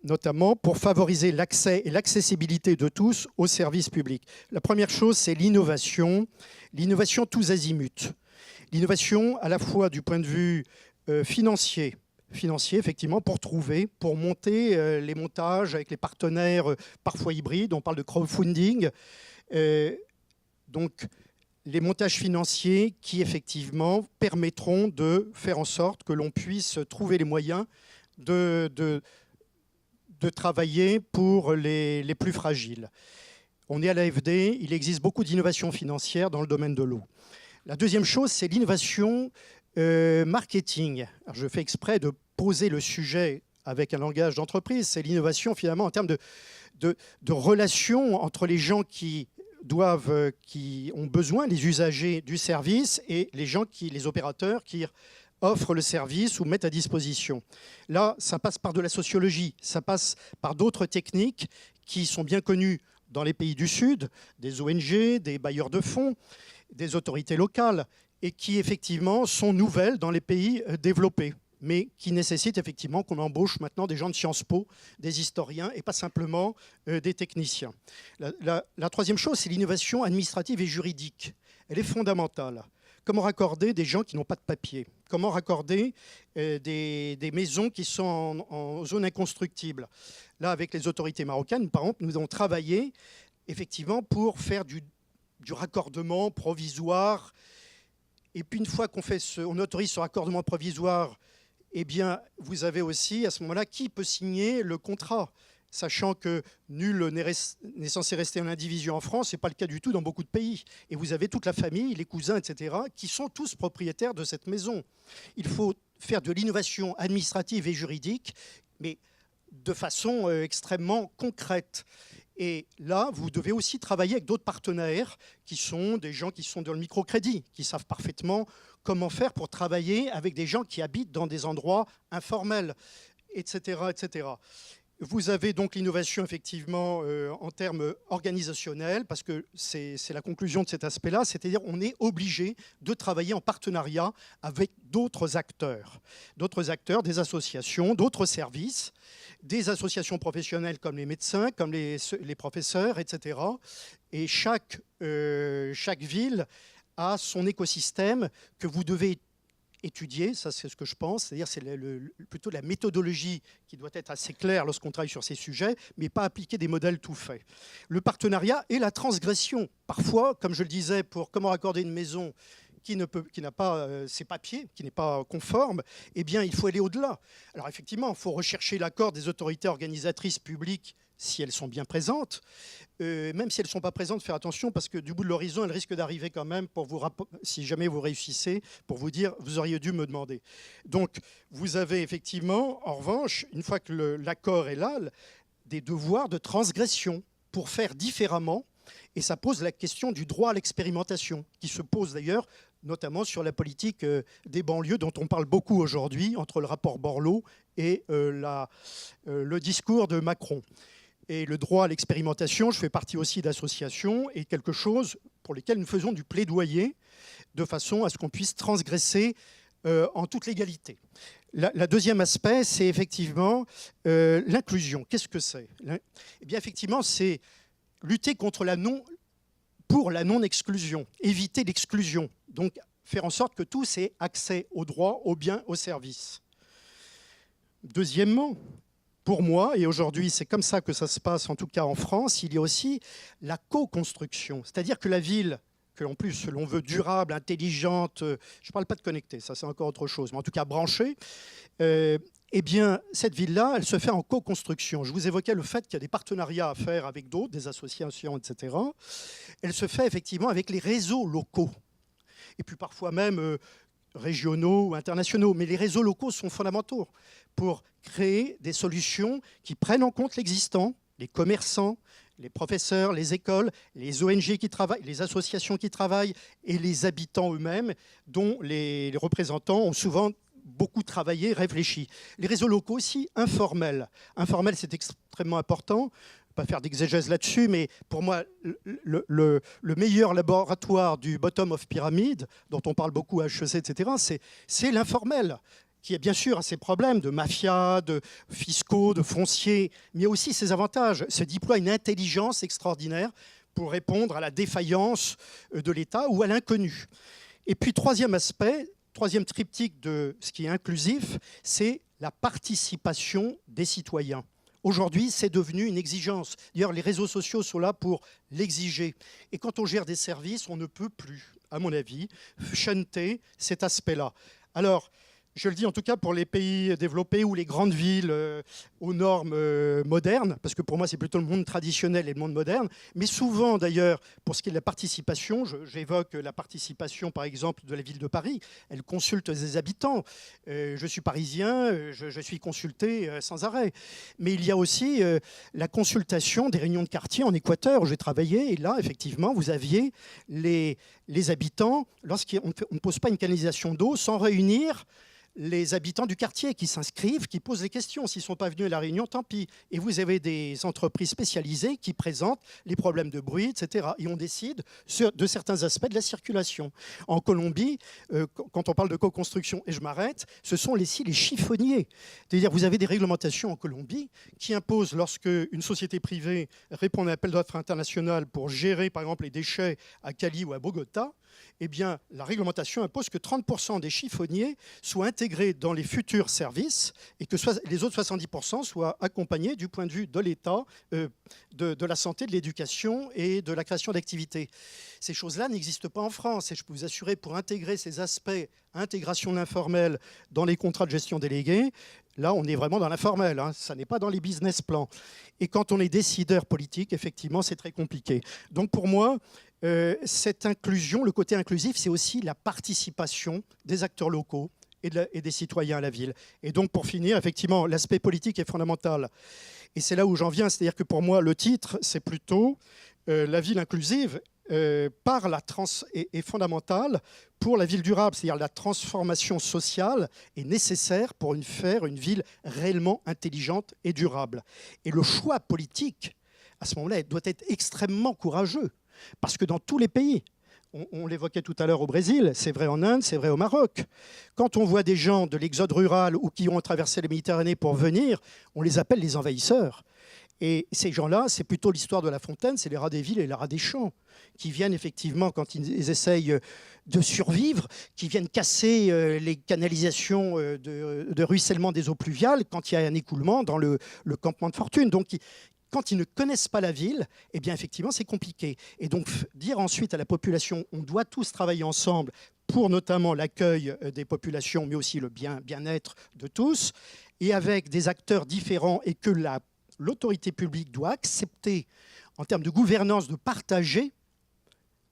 notamment pour favoriser l'accès et l'accessibilité de tous aux services publics. La première chose, c'est l'innovation tous azimuts. L'innovation à la fois du point de vue financier, effectivement, pour monter les montages avec les partenaires parfois hybrides. On parle de crowdfunding. Donc, les montages financiers qui, effectivement, permettront de faire en sorte que l'on puisse trouver les moyens de travailler pour les plus fragiles. On est à l'AFD, il existe beaucoup d'innovations financières dans le domaine de l'eau. La deuxième chose, c'est l'innovation marketing. Alors, je fais exprès de poser le sujet avec un langage d'entreprise. C'est l'innovation finalement en termes de relations entre les gens qui ont besoin, les usagers du service, et les opérateurs qui offrent le service ou mettent à disposition. Là, ça passe par de la sociologie, ça passe par d'autres techniques qui sont bien connues dans les pays du Sud, des ONG, des bailleurs de fonds, des autorités locales, et qui effectivement sont nouvelles dans les pays développés, mais qui nécessitent effectivement qu'on embauche maintenant des gens de Sciences Po, des historiens, et pas simplement des techniciens. La troisième chose, c'est l'innovation administrative et juridique. Elle est fondamentale. Comment raccorder des gens qui n'ont pas de papier? Comment raccorder des maisons qui sont en zone inconstructible? Là, avec les autorités marocaines, par exemple, nous avons travaillé effectivement pour faire du raccordement provisoire. Et puis, une fois qu'on autorise ce raccordement provisoire, eh bien, vous avez aussi, à ce moment-là, qui peut signer le contrat, sachant que nul n'est censé rester en indivision en France. Ce n'est pas le cas du tout dans beaucoup de pays. Et vous avez toute la famille, les cousins, etc., qui sont tous propriétaires de cette maison. Il faut faire de l'innovation administrative et juridique, mais de façon extrêmement concrète. Et là, vous devez aussi travailler avec d'autres partenaires qui sont des gens qui sont dans le microcrédit, qui savent parfaitement comment faire pour travailler avec des gens qui habitent dans des endroits informels, etc., etc. Vous avez donc l'innovation, effectivement, en termes organisationnels, parce que c'est la conclusion de cet aspect-là, c'est-à-dire qu'on est obligé de travailler en partenariat avec d'autres acteurs, des associations, d'autres services, des associations professionnelles comme les médecins, comme les professeurs, etc. Et chaque ville a son écosystème que vous devez étudier, ça c'est ce que je pense, c'est-à-dire c'est plutôt la méthodologie qui doit être assez claire lorsqu'on travaille sur ces sujets, mais pas appliquer des modèles tout faits. Le partenariat et la transgression. Parfois, comme je le disais, pour comment raccorder une maison qui n'a pas ses papiers, qui n'est pas conforme, eh bien, il faut aller au-delà. Alors effectivement, il faut rechercher l'accord des autorités organisatrices publiques si elles sont bien présentes. Même si elles ne sont pas présentes, faire attention parce que du bout de l'horizon, elles risquent d'arriver quand même si jamais vous réussissez, pour vous dire, vous auriez dû me demander. Donc, vous avez effectivement, en revanche, une fois que l'accord est là, des devoirs de transgression pour faire différemment. Et ça pose la question du droit à l'expérimentation, qui se pose d'ailleurs notamment sur la politique des banlieues dont on parle beaucoup aujourd'hui, entre le rapport Borloo et le discours de Macron. Et le droit à l'expérimentation, je fais partie aussi d'associations, est quelque chose pour lesquelles nous faisons du plaidoyer de façon à ce qu'on puisse transgresser en toute légalité. La deuxième aspect, c'est effectivement l'inclusion. Qu'est-ce que c'est? Eh bien, effectivement, c'est lutter pour la non-exclusion, éviter l'exclusion. Donc, faire en sorte que tous aient accès aux droits, aux biens, aux services. Deuxièmement, pour moi, et aujourd'hui c'est comme ça que ça se passe, en tout cas en France, il y a aussi la co-construction. C'est-à-dire que la ville, que en plus l'on veut durable, intelligente, je ne parle pas de connectée, ça c'est encore autre chose, mais en tout cas branchée, eh bien cette ville-là, elle se fait en co-construction. Je vous évoquais le fait qu'il y a des partenariats à faire avec d'autres, des associations, etc. Elle se fait effectivement avec les réseaux locaux, et puis parfois même régionaux ou internationaux. Mais les réseaux locaux sont fondamentaux pour créer des solutions qui prennent en compte l'existant, les commerçants, les professeurs, les écoles, les ONG qui travaillent, les associations qui travaillent et les habitants eux-mêmes, dont les représentants ont souvent beaucoup travaillé, réfléchi. Les réseaux locaux aussi, informels. Informels, c'est extrêmement important. Pas faire d'exégèse là-dessus, mais pour moi, le meilleur laboratoire du bottom of pyramide, dont on parle beaucoup à HEC, etc., c'est l'informel, qui a bien sûr ses problèmes de mafia, de fiscaux, de fonciers, mais aussi ses avantages. Se déploie une intelligence extraordinaire pour répondre à la défaillance de l'État ou à l'inconnu. Et puis, troisième aspect, troisième triptyque de ce qui est inclusif, c'est la participation des citoyens. Aujourd'hui, c'est devenu une exigence. D'ailleurs, les réseaux sociaux sont là pour l'exiger. Et quand on gère des services, on ne peut plus, à mon avis, shunter cet aspect-là. Alors, je le dis en tout cas pour les pays développés ou les grandes villes aux normes modernes, parce que pour moi c'est plutôt le monde traditionnel et le monde moderne, mais souvent d'ailleurs pour ce qui est de la participation, j'évoque la participation par exemple de la ville de Paris, elle consulte ses habitants, je suis parisien, je suis consulté sans arrêt, mais il y a aussi la consultation des réunions de quartier en Équateur où j'ai travaillé, et là effectivement vous aviez les habitants, lorsqu'on ne pose pas une canalisation d'eau sans réunir les habitants du quartier qui s'inscrivent, qui posent des questions. S'ils ne sont pas venus à la réunion, tant pis. Et vous avez des entreprises spécialisées qui présentent les problèmes de bruit, etc. Et on décide de certains aspects de la circulation. En Colombie, quand on parle de co-construction, et je m'arrête, ce sont les chiffonniers. C'est-à-dire vous avez des réglementations en Colombie qui imposent, lorsque une société privée répond à un appel d'offres international pour gérer, par exemple, les déchets à Cali ou à Bogota, eh bien, la réglementation impose que 30% des chiffonniers soient intégrés dans les futurs services et que les autres 70% soient accompagnés du point de vue de l'État, de la santé, de l'éducation et de la création d'activités. Ces choses-là n'existent pas en France et je peux vous assurer, pour intégrer ces aspects, intégration de l'informel dans les contrats de gestion délégués, là, on est vraiment dans l'informel, hein, ça n'est pas dans les business plans. Et quand on est décideur politique, effectivement, c'est très compliqué. Donc pour moi, cette inclusion, le côté inclusif, c'est aussi la participation des acteurs locaux et des citoyens à la ville. Et donc, pour finir, effectivement, l'aspect politique est fondamental. Et c'est là où j'en viens, c'est-à-dire que pour moi, le titre, c'est plutôt la ville inclusive est fondamentale pour la ville durable. C'est-à-dire la transformation sociale est nécessaire pour faire une ville réellement intelligente et durable. Et le choix politique, à ce moment-là, doit être extrêmement courageux. Parce que dans tous les pays, on l'évoquait tout à l'heure au Brésil, c'est vrai en Inde, c'est vrai au Maroc. Quand on voit des gens de l'exode rural ou qui ont traversé la Méditerranée pour venir, on les appelle les envahisseurs. Et ces gens-là, c'est plutôt l'histoire de La Fontaine, c'est les rats des villes et les rats des champs, qui viennent effectivement, quand ils essayent de survivre, qui viennent casser les canalisations de ruissellement des eaux pluviales quand il y a un écoulement dans le campement de fortune. Donc, quand ils ne connaissent pas la ville, eh bien effectivement, c'est compliqué. Et donc, dire ensuite à la population, on doit tous travailler ensemble pour notamment l'accueil des populations, mais aussi le bien-être de tous, et avec des acteurs différents, et que l'autorité publique doit accepter, en termes de gouvernance, de partager,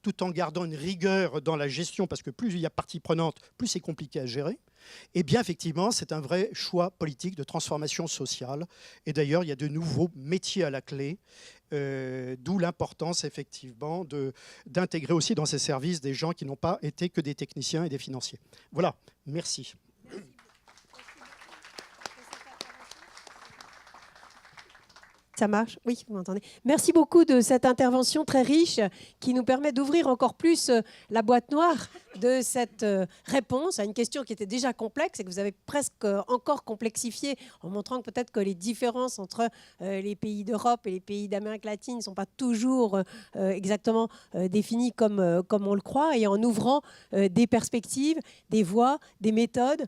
tout en gardant une rigueur dans la gestion, parce que plus il y a partie prenante, plus c'est compliqué à gérer, eh bien, effectivement, c'est un vrai choix politique de transformation sociale. Et d'ailleurs, il y a de nouveaux métiers à la clé, d'où l'importance, effectivement, d'intégrer aussi dans ces services des gens qui n'ont pas été que des techniciens et des financiers. Voilà, merci. Ça marche? Oui, vous m'entendez. Merci beaucoup de cette intervention très riche qui nous permet d'ouvrir encore plus la boîte noire de cette réponse à une question qui était déjà complexe et que vous avez presque encore complexifié en montrant que peut-être que les différences entre les pays d'Europe et les pays d'Amérique latine ne sont pas toujours exactement définies comme on le croit, et en ouvrant des perspectives, des voies, des méthodes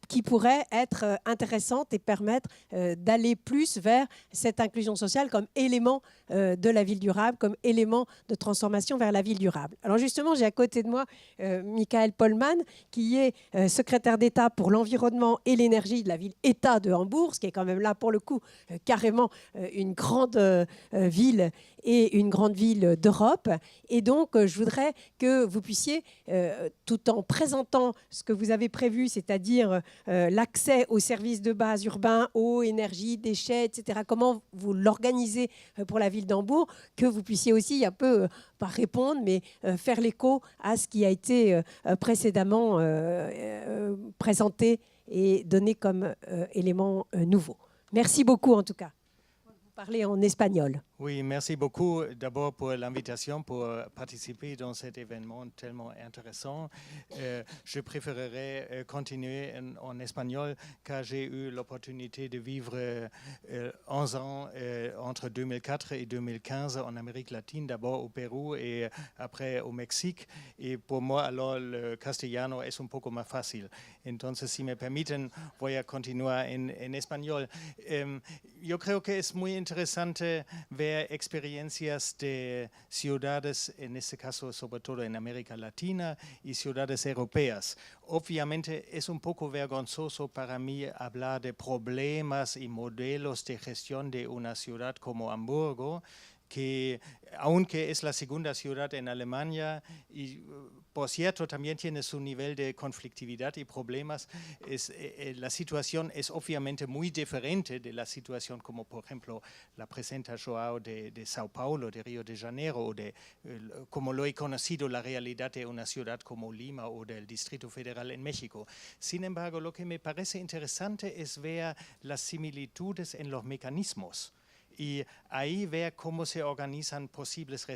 qui pourraient être intéressantes et permettre d'aller plus vers cette inclusion sociale comme élément de la ville durable, comme élément de transformation vers la ville durable. Alors justement, j'ai à côté de moi Michael Pollmann, qui est secrétaire d'État pour l'environnement et l'énergie de la ville-État de Hambourg, ce qui est quand même là, pour le coup, carrément une grande ville et une grande ville d'Europe. Et donc, je voudrais que vous puissiez, tout en présentant ce que vous avez prévu, c'est-à-dire l'accès aux services de base urbains, eau, énergie, déchets, etc. Comment vous l'organisez pour la ville d'Hambourg, que vous puissiez aussi un peu, pas répondre, mais faire l'écho à ce qui a été précédemment présenté et donné comme élément nouveau. Merci beaucoup en tout cas. Vous parlez en espagnol. Oui, merci beaucoup d'abord pour l'invitation pour participer dans cet événement tellement intéressant. Je préférerais continuer en espagnol car j'ai eu l'opportunité de vivre 11 ans entre 2004 et 2015 en Amérique latine, d'abord au Pérou et après au Mexique. Et pour moi, alors, le castellano es un poco más fácil. Entonces, si me permiten, voy a continuar en español. Yo creo que es muy interesante ver experiencias de ciudades, en este caso sobre todo en América Latina y ciudades europeas. Obviamente es un poco vergonzoso para mí hablar de problemas y modelos de gestión de una ciudad como Hamburgo, que aunque es la segunda ciudad en Alemania y por cierto también tiene su nivel de conflictividad y problemas, la situación es obviamente muy diferente de la situación como por ejemplo la presenta Joao de Sao Paulo, de Río de Janeiro, o de como lo he conocido la realidad de una ciudad como Lima o del Distrito Federal en México. Sin embargo, lo que me parece interesante es ver las similitudes en los mecanismos. Y ahí ver cómo se organizan posibles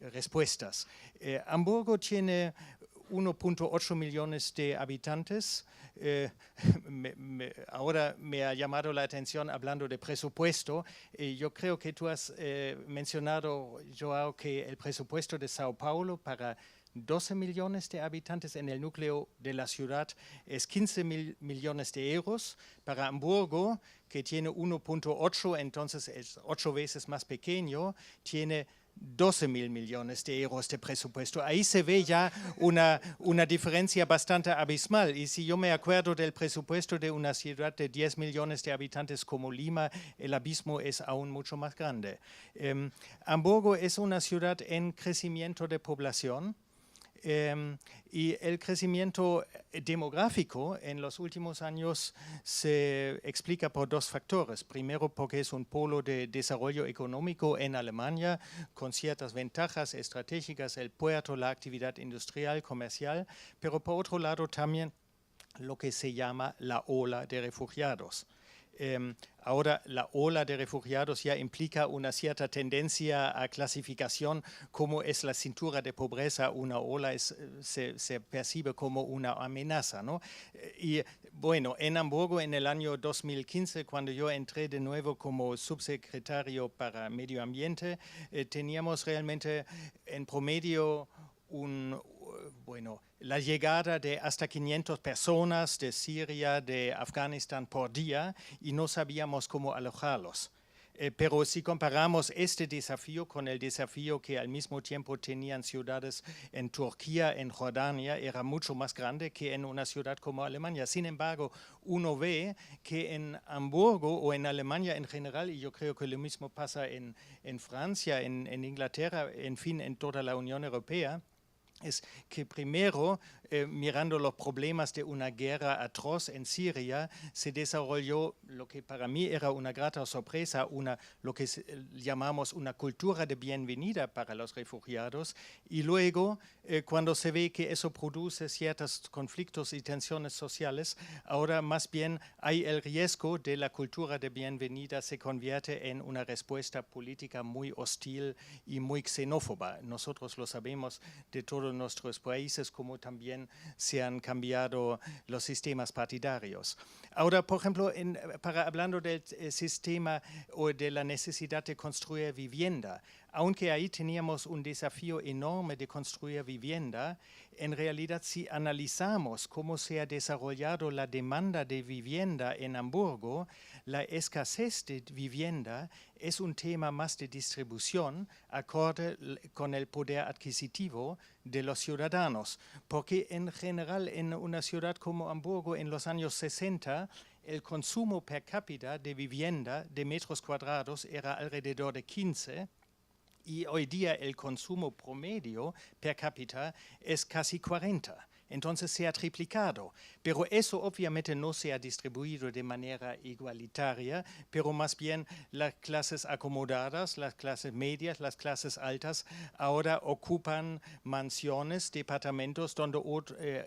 respuestas. Hamburgo tiene 1.8 millones de habitantes. Ahora me ha llamado la atención hablando de presupuesto. Yo creo que tú has mencionado, Joao, que el presupuesto de Sao Paulo para 12 millones de habitantes en el núcleo de la ciudad es 15 millones de euros. Para Hamburgo, que tiene 1.8, entonces es 8 veces más pequeño, tiene 12 mil millones de euros de presupuesto. Ahí se ve ya una diferencia bastante abismal. Y si yo me acuerdo del presupuesto de una ciudad de 10 millones de habitantes como Lima, el abismo es aún mucho más grande. Hamburgo es una ciudad en crecimiento de población. Y el crecimiento demográfico en los últimos años se explica por dos factores. Primero, porque es un polo de desarrollo económico en Alemania con ciertas ventajas estratégicas, el puerto, la actividad industrial, comercial, pero por otro lado también lo que se llama la ola de refugiados. Ahora la ola de refugiados ya implica una cierta tendencia a clasificación, como es la cintura de pobreza, una ola se percibe como una amenaza, ¿no? Y bueno, en Hamburgo en el año 2015, cuando yo entré de nuevo como subsecretario para Medio Ambiente, teníamos realmente en promedio la llegada de hasta 500 personas de Siria, de Afganistán por día y no sabíamos cómo alojarlos. Pero si comparamos este desafío con el desafío que al mismo tiempo tenían ciudades en Turquía, en Jordania, era mucho más grande que en una ciudad como Alemania. Sin embargo, uno ve que en Hamburgo o en Alemania en general, y yo creo que lo mismo pasa en Francia, en Inglaterra, en fin, en toda la Unión Europea, es que primero, mirando los problemas de una guerra atroz en Siria, se desarrolló lo que para mí era una grata sorpresa, lo que llamamos una cultura de bienvenida para los refugiados, y luego, cuando se ve que eso produce ciertos conflictos y tensiones sociales, ahora más bien hay el riesgo de la cultura de bienvenida se convierte en una respuesta política muy hostil y muy xenófoba. Nosotros lo sabemos de todos nuestros países, como también se han cambiado los sistemas partidarios. Ahora, por ejemplo, hablando del sistema o de la necesidad de construir vivienda, aunque ahí teníamos un desafío enorme de construir vivienda, en realidad si analizamos cómo se ha desarrollado la demanda de vivienda en Hamburgo, la escasez de vivienda es un tema más de distribución acorde con el poder adquisitivo de los ciudadanos, porque en general en una ciudad como Hamburgo en los años 60 el consumo per cápita de vivienda de metros cuadrados era alrededor de 15 y hoy día el consumo promedio per cápita es casi 40. entonces se ha triplicado. Pero eso obviamente no se ha distribuido de manera igualitaria, pero más bien las clases acomodadas, las clases medias, las clases altas, ahora ocupan mansiones, departamentos donde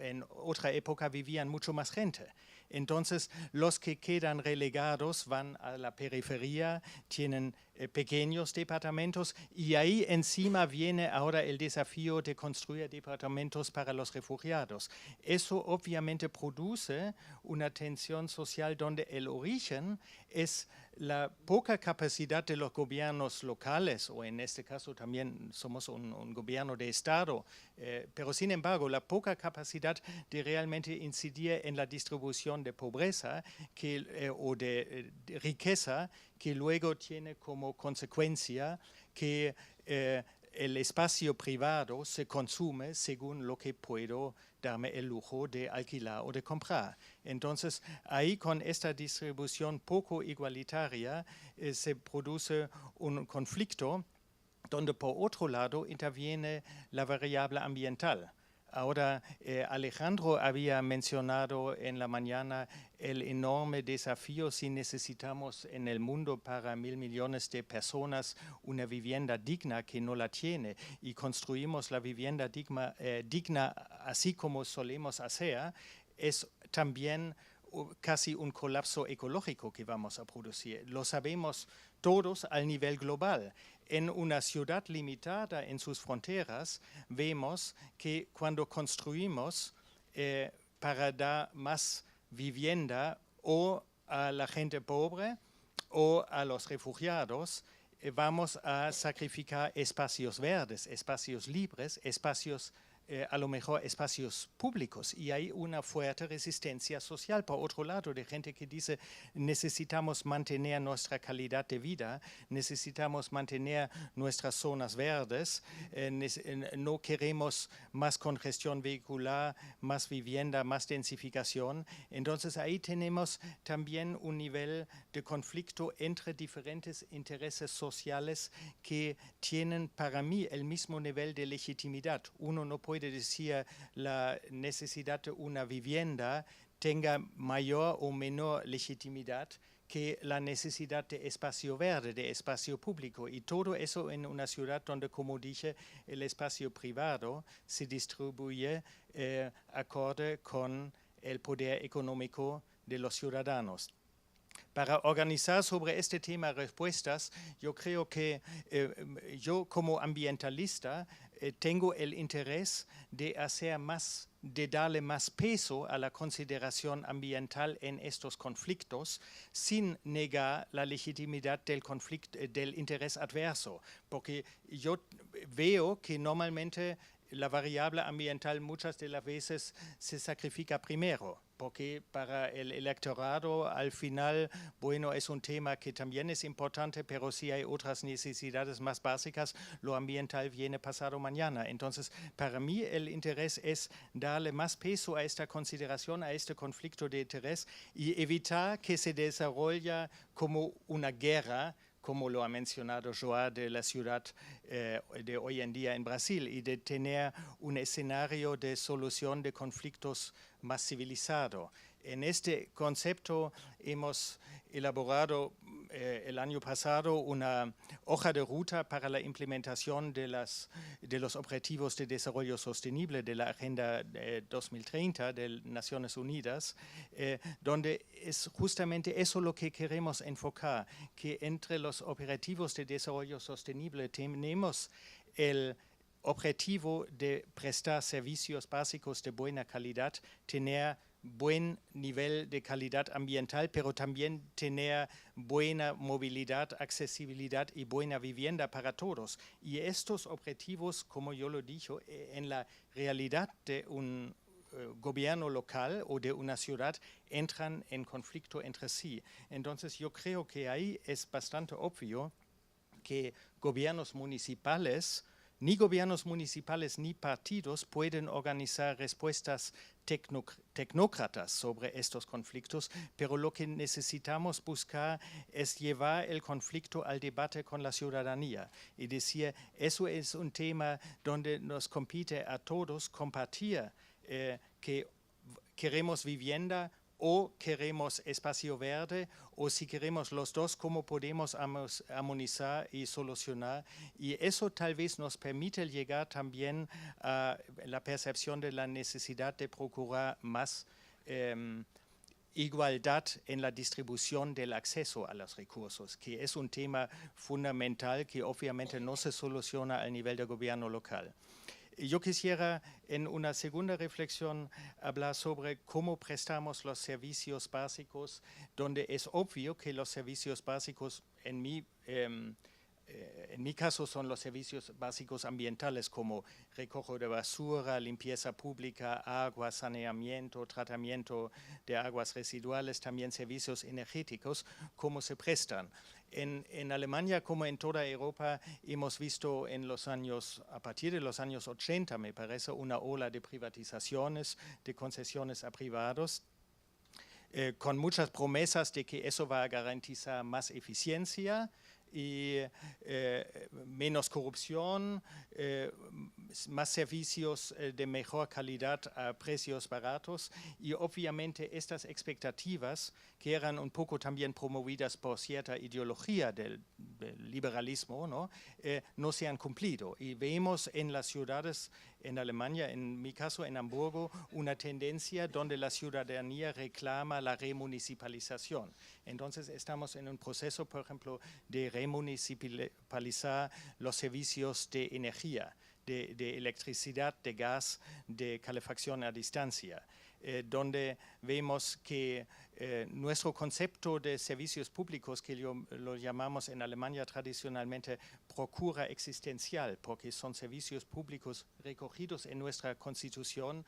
en otra época vivían mucho más gente. Entonces, los que quedan relegados van a la periferia, tienen pequeños departamentos y ahí encima viene ahora el desafío de construir departamentos para los refugiados. Eso obviamente produce una tensión social donde el origen es la poca capacidad de los gobiernos locales, o en este caso también somos un gobierno de Estado, pero sin embargo la poca capacidad de realmente incidir en la distribución de pobreza o de riqueza que luego tiene como consecuencia que el espacio privado se consume según lo que puedo darme el lujo de alquilar o de comprar. Entonces, ahí con esta distribución poco igualitaria se produce un conflicto donde por otro lado interviene la variable ambiental. Ahora, Alejandro había mencionado en la mañana el enorme desafío si necesitamos en el mundo para 1.000 millones de personas una vivienda digna que no la tiene y construimos la vivienda digna así como solemos hacer, es también casi un colapso ecológico que vamos a producir. Lo sabemos todos al nivel global. En una ciudad limitada en sus fronteras, vemos que cuando construimos para dar más vivienda o a la gente pobre o a los refugiados, vamos a sacrificar espacios verdes, espacios libres, espacios a lo mejor espacios públicos, y hay una fuerte resistencia social por otro lado de gente que dice necesitamos mantener nuestra calidad de vida, necesitamos mantener nuestras zonas verdes, no queremos más congestión vehicular, más vivienda, más densificación. Entonces ahí tenemos también un nivel de conflicto entre diferentes intereses sociales que tienen para mí el mismo nivel de legitimidad. Uno no puede decir la necesidad de una vivienda tenga mayor o menor legitimidad que la necesidad de espacio verde, de espacio público, y todo eso en una ciudad donde, como dije, el espacio privado se distribuye acorde con el poder económico de los ciudadanos. Para organizar sobre este tema respuestas, yo creo que yo como ambientalista tengo el interés de hacer más, de darle más peso a la consideración ambiental en estos conflictos, sin negar la legitimidad del conflicto, del interés adverso, porque yo veo que normalmente la variable ambiental muchas de las veces se sacrifica primero, porque para el electorado al final, bueno, es un tema que también es importante, pero si hay otras necesidades más básicas, lo ambiental viene pasado mañana. Entonces, para mí el interés es darle más peso a esta consideración, a este conflicto de interés y evitar que se desarrolle como una guerra, como lo ha mencionado Joao, de la ciudad de hoy en día en Brasil, y de tener un escenario de solución de conflictos más civilizado. En este concepto hemos elaborado el año pasado una hoja de ruta para la implementación de los Objetivos de Desarrollo Sostenible de la Agenda 2030 de Naciones Unidas, donde es justamente eso lo que queremos enfocar, que entre los Objetivos de Desarrollo Sostenible tenemos el objetivo de prestar servicios básicos de buena calidad, tener buen nivel de calidad ambiental, pero también tener buena movilidad, accesibilidad y buena vivienda para todos. Y estos objetivos, como yo lo dije, en la realidad de un gobierno local o de una ciudad entran en conflicto entre sí. Entonces yo creo que ahí es bastante obvio que gobiernos municipales ni partidos pueden organizar respuestas tecnócratas sobre estos conflictos, pero lo que necesitamos buscar es llevar el conflicto al debate con la ciudadanía y decir, eso es un tema donde nos compete a todos compartir que queremos vivienda o queremos espacio verde, o si queremos los dos, cómo podemos armonizar y solucionar. Y eso tal vez nos permite llegar también a la percepción de la necesidad de procurar más igualdad en la distribución del acceso a los recursos, que es un tema fundamental que obviamente no se soluciona al nivel del gobierno local. Yo quisiera en una segunda reflexión hablar sobre cómo prestamos los servicios básicos, donde es obvio que los servicios básicos en mi caso son los servicios básicos ambientales como recojo de basura, limpieza pública, agua, saneamiento, tratamiento de aguas residuales, también servicios energéticos, cómo se prestan. En Alemania, como en toda Europa, hemos visto en los años, a partir de los años 80, me parece, una ola de privatizaciones, de concesiones a privados, con muchas promesas de que eso va a garantizar más eficiencia y menos corrupción, más servicios de mejor calidad a precios baratos, y obviamente estas expectativas que eran un poco también promovidas por cierta ideología del liberalismo, no se han cumplido, y vemos en las ciudades en Alemania, en mi caso en Hamburgo, una tendencia donde la ciudadanía reclama la remunicipalización. Entonces estamos en un proceso, por ejemplo, de remunicipalizar los servicios de energía, de electricidad, de gas, de calefacción a distancia, donde vemos que nuestro concepto de servicios públicos, que lo llamamos en Alemania tradicionalmente procura existencial, porque son servicios públicos recogidos en nuestra Constitución,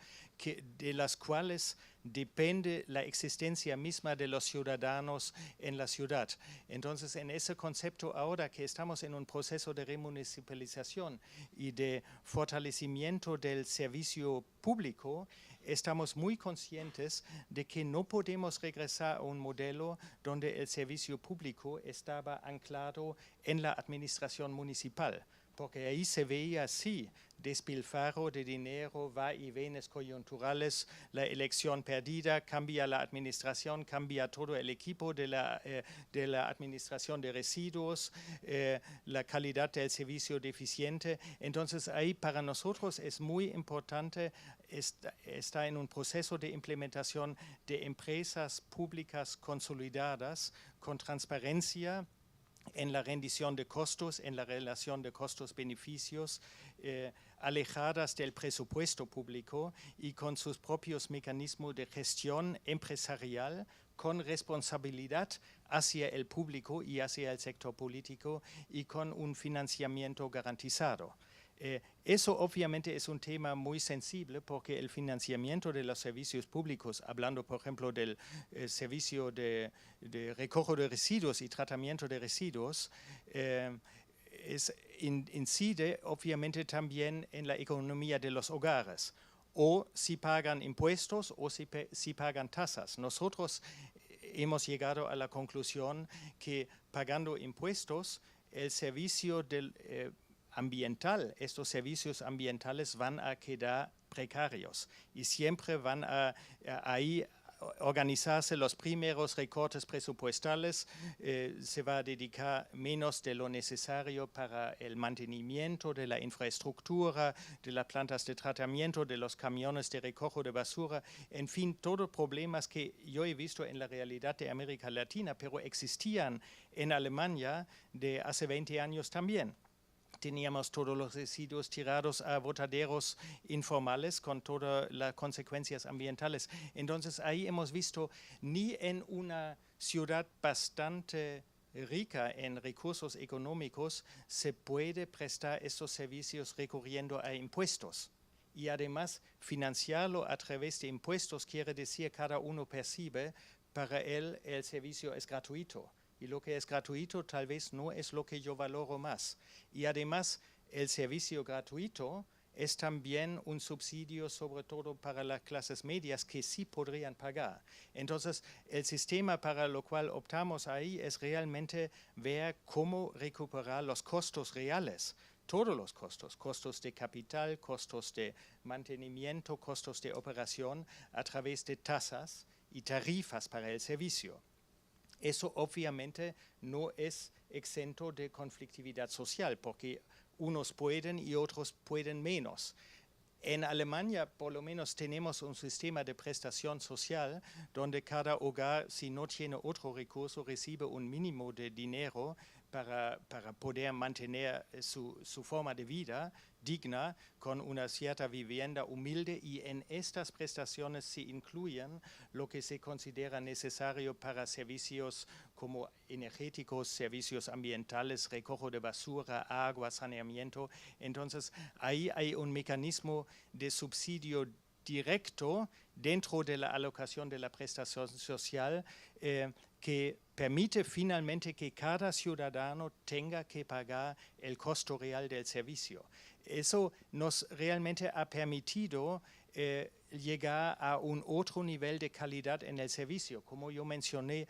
de las cuales depende la existencia misma de los ciudadanos en la ciudad. Entonces, en ese concepto, ahora que estamos en un proceso de remunicipalización y de fortalecimiento del servicio público, estamos muy conscientes de que no podemos regresar a un modelo donde el servicio público estaba anclado en la administración municipal, porque ahí se veía así despilfarro de dinero, va y venes coyunturales, la elección perdida, cambia la administración, cambia todo el equipo de la administración de residuos, la calidad del servicio deficiente. Entonces ahí para nosotros es muy importante está en un proceso de implementación de empresas públicas consolidadas con transparencia en la rendición de costos, en la relación de costos-beneficios, alejadas del presupuesto público y con sus propios mecanismos de gestión empresarial con responsabilidad hacia el público y hacia el sector político y con un financiamiento garantizado. Eso obviamente es un tema muy sensible porque el financiamiento de los servicios públicos, hablando por ejemplo del servicio de recojo de residuos y tratamiento de residuos, incide obviamente también en la economía de los hogares, o si pagan impuestos o si pagan tasas. Nosotros hemos llegado a la conclusión que pagando impuestos, el servicio del ambiental, estos servicios ambientales van a quedar precarios y siempre van a ahí organizarse los primeros recortes presupuestales, se va a dedicar menos de lo necesario para el mantenimiento de la infraestructura, de las plantas de tratamiento, de los camiones de recojo de basura, en fin, todos problemas que yo he visto en la realidad de América Latina, pero existían en Alemania de hace 20 años también. Teníamos todos los residuos tirados a botaderos informales con todas las consecuencias ambientales. Entonces ahí hemos visto ni en una ciudad bastante rica en recursos económicos se puede prestar estos servicios recurriendo a impuestos. Y además financiarlo a través de impuestos quiere decir cada uno percibe, para él el servicio es gratuito. Y lo que es gratuito tal vez no es lo que yo valoro más. Y además el servicio gratuito es también un subsidio sobre todo para las clases medias que sí podrían pagar. Entonces el sistema para lo cual optamos ahí es realmente ver cómo recuperar los costos reales todos los costos, costos de capital, costos de mantenimiento, costos de operación a través de tasas y tarifas para el servicio. Eso obviamente no es exento de conflictividad social, porque unos pueden y otros pueden menos. En Alemania, por lo menos, tenemos un sistema de prestación social donde cada hogar, si no tiene otro recurso, recibe un mínimo de dinero para poder mantener su forma de vida digna con una cierta vivienda humilde, y en estas prestaciones se incluyen lo que se considera necesario para servicios como energéticos, servicios ambientales, recojo de basura, agua, saneamiento. Entonces, ahí hay un mecanismo de subsidio directo dentro de la alocación de la prestación social que permite finalmente que cada ciudadano tenga que pagar el costo real del servicio. Eso nos realmente ha permitido llegar a un otro nivel de calidad en el servicio. Como yo mencioné,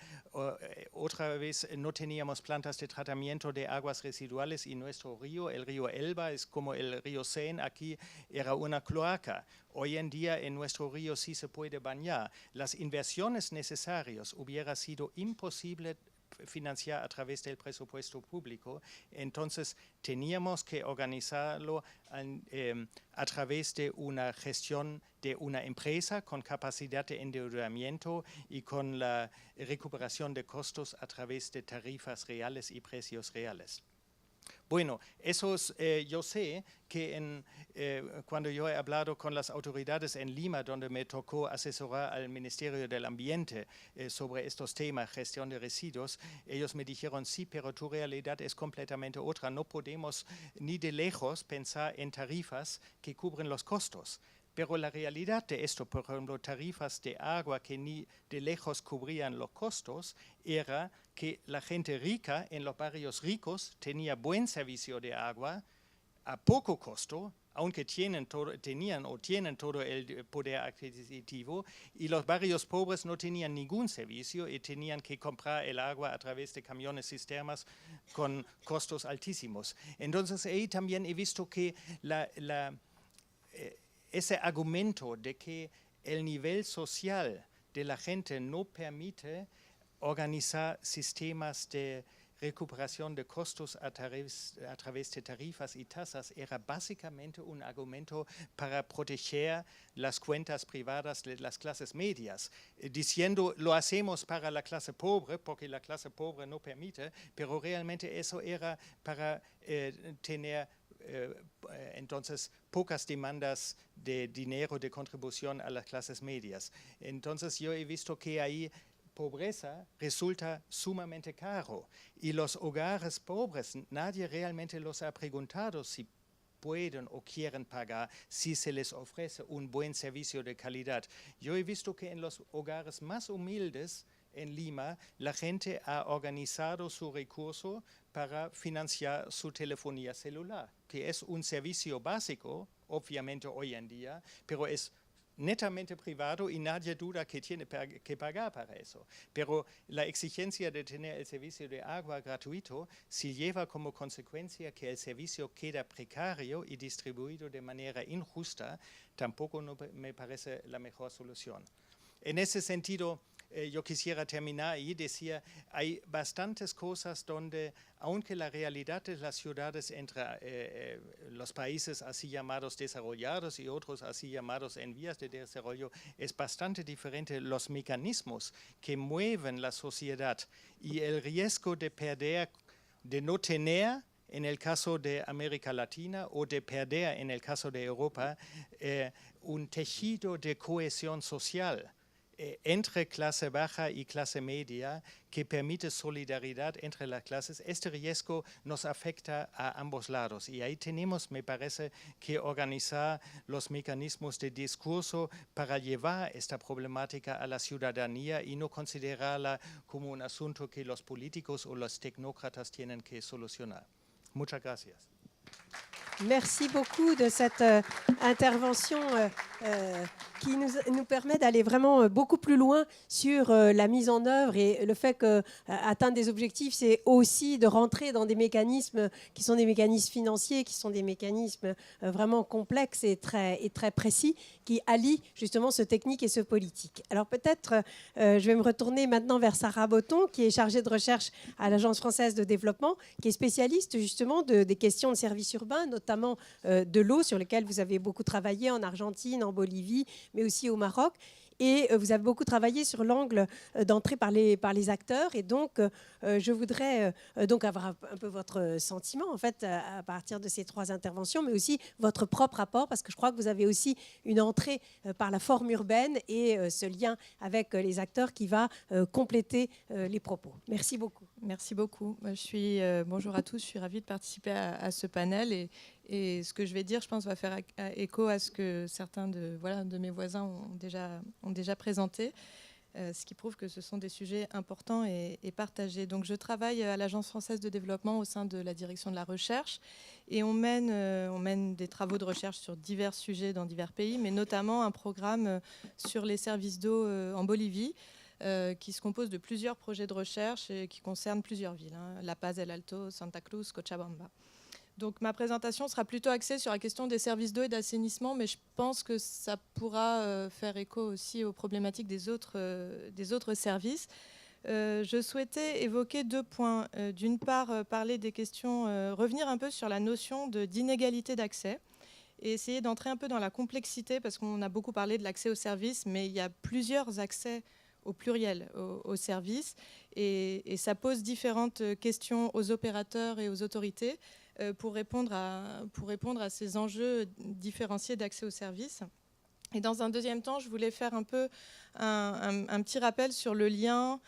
otra vez no teníamos plantas de tratamiento de aguas residuales y nuestro río, el río Elba, es como el río Seine, aquí era una cloaca. Hoy en día en nuestro río sí se puede bañar. Las inversiones necesarias hubiera sido imposible financiar a través del presupuesto público, entonces teníamos que organizarlo a través de una gestión de una empresa con capacidad de endeudamiento y con la recuperación de costos a través de tarifas reales y precios reales. Bueno, eso es, yo sé que cuando yo he hablado con las autoridades en Lima, donde me tocó asesorar al Ministerio del Ambiente sobre estos temas, gestión de residuos, ellos me dijeron, sí, pero tu realidad es completamente otra. No podemos ni de lejos pensar en tarifas que cubren los costos. Pero la realidad de esto, por ejemplo, tarifas de agua que ni de lejos cubrían los costos, era que la gente rica en los barrios ricos tenía buen servicio de agua a poco costo, aunque tenían todo el poder adquisitivo, y los barrios pobres no tenían ningún servicio y tenían que comprar el agua a través de camiones cisternas con costos altísimos. Entonces ahí también he visto que ese argumento de que el nivel social de la gente no permite organizar sistemas de recuperación de costos a través de tarifas y tasas era básicamente un argumento para proteger las cuentas privadas de las clases medias, diciendo lo hacemos para la clase pobre porque la clase pobre no permite, pero realmente eso era para tener entonces pocas demandas de dinero de contribución a las clases medias. Entonces yo he visto que ahí pobreza resulta sumamente caro y los hogares pobres, nadie realmente los ha preguntado si pueden o quieren pagar si se les ofrece un buen servicio de calidad. Yo he visto que en los hogares más humildes en Lima, la gente ha organizado su recurso para financiar su telefonía celular, que es un servicio básico, obviamente hoy en día, pero es netamente privado y nadie duda que tiene que pagar para eso. Pero la exigencia de tener el servicio de agua gratuito si lleva como consecuencia que el servicio queda precario y distribuido de manera injusta, tampoco no me parece la mejor solución. En ese sentido, yo quisiera terminar y decir, hay bastantes cosas donde, aunque la realidad de las ciudades entre los países así llamados desarrollados y otros así llamados en vías de desarrollo, es bastante diferente los mecanismos que mueven la sociedad y el riesgo de perder, de no tener, en el caso de América Latina, o de perder, en el caso de Europa, un tejido de cohesión social entre clase baja y clase media que permite solidaridad entre las clases. Este riesgo nos afecta a ambos lados y ahí tenemos, me parece, que organizar los mecanismos de discurso para llevar esta problemática a la ciudadanía y no considerarla como un asunto que los políticos o los tecnócratas tienen que solucionar. Muchas gracias. Merci beaucoup de cette intervention qui nous permet d'aller vraiment beaucoup plus loin sur la mise en œuvre et le fait qu'atteindre des objectifs, c'est aussi de rentrer dans des mécanismes qui sont des mécanismes financiers, qui sont des mécanismes vraiment complexes et très précis, qui allient justement ce technique et ce politique. Alors peut-être, je vais me retourner maintenant vers Sarah Botton, qui est chargée de recherche à l'Agence française de développement, qui est spécialiste justement des questions de services urbains, notamment de l'eau, sur lesquelles vous avez beaucoup travaillé en Argentine, en Bolivie, mais aussi au Maroc. Et vous avez beaucoup travaillé sur l'angle d'entrée par les acteurs. Et donc, je voudrais donc avoir un peu votre sentiment, en fait, à partir de ces 3 interventions, mais aussi votre propre rapport, parce que je crois que vous avez aussi une entrée par la forme urbaine et ce lien avec les acteurs qui va compléter les propos. Merci beaucoup. Merci beaucoup. Bonjour à tous, je suis ravie de participer à ce panel. Et ce que je vais dire, je pense, va faire écho à ce que certains de mes voisins ont déjà présenté, ce qui prouve que ce sont des sujets importants et partagés. Donc, je travaille à l'Agence française de développement au sein de la direction de la recherche et on mène des travaux de recherche sur divers sujets dans divers pays, mais notamment un programme sur les services d'eau en Bolivie, qui se compose de plusieurs projets de recherche et qui concernent plusieurs villes, La Paz, El Alto, Santa Cruz, Cochabamba. Donc ma présentation sera plutôt axée sur la question des services d'eau et d'assainissement, mais je pense que ça pourra faire écho aussi aux problématiques des autres services. Je souhaitais évoquer 2 points. D'une part, parler des questions, revenir un peu sur la notion d'inégalité d'accès et essayer d'entrer un peu dans la complexité, parce qu'on a beaucoup parlé de l'accès aux services, mais il y a plusieurs accès au pluriel aux services, et ça pose différentes questions aux opérateurs et aux autorités pour répondre à ces enjeux différenciés d'accès aux services. Et dans un deuxième temps, je voulais faire un peu un petit rappel sur le lien,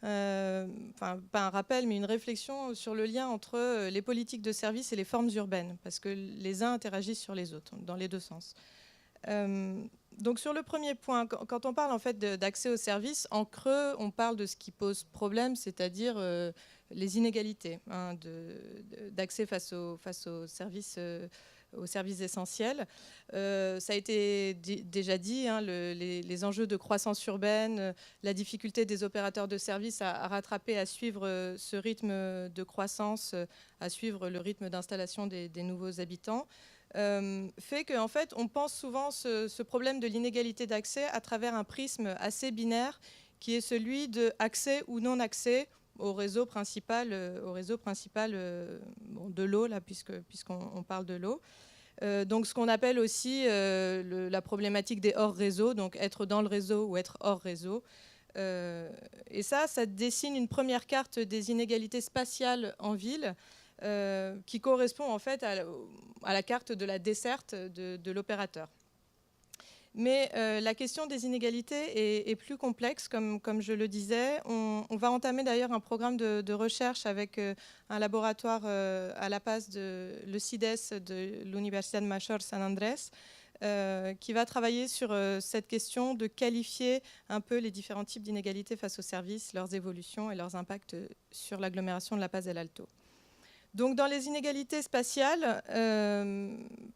enfin pas un rappel, mais une réflexion sur le lien entre les politiques de services et les formes urbaines, parce que les uns interagissent sur les autres, dans les 2 sens. Donc sur le premier point, quand on parle en fait d'accès aux services, en creux, on parle de ce qui pose problème, c'est-à-dire les inégalités d'accès face aux services essentiels. Ça a été déjà dit, les enjeux de croissance urbaine, la difficulté des opérateurs de services à rattraper, à suivre ce rythme de croissance, à suivre le rythme d'installation des nouveaux habitants. Fait qu'en fait, on pense souvent ce problème de l'inégalité d'accès à travers un prisme assez binaire qui est celui de accès ou non-accès au réseau principal de l'eau, là, puisqu'on parle de l'eau. Donc ce qu'on appelle aussi la problématique des hors-réseaux, donc être dans le réseau ou être hors réseau. Et ça dessine une première carte des inégalités spatiales en ville, qui correspond en fait à la carte de la desserte de l'opérateur. Mais la question des inégalités est plus complexe, comme je le disais. On va entamer d'ailleurs un programme de recherche avec un laboratoire à La Paz, le CIDES de l'Universidad Mayor San Andrés, qui va travailler sur cette question de qualifier un peu les différents types d'inégalités face aux services, leurs évolutions et leurs impacts sur l'agglomération de La Paz El Alto. Donc dans les inégalités spatiales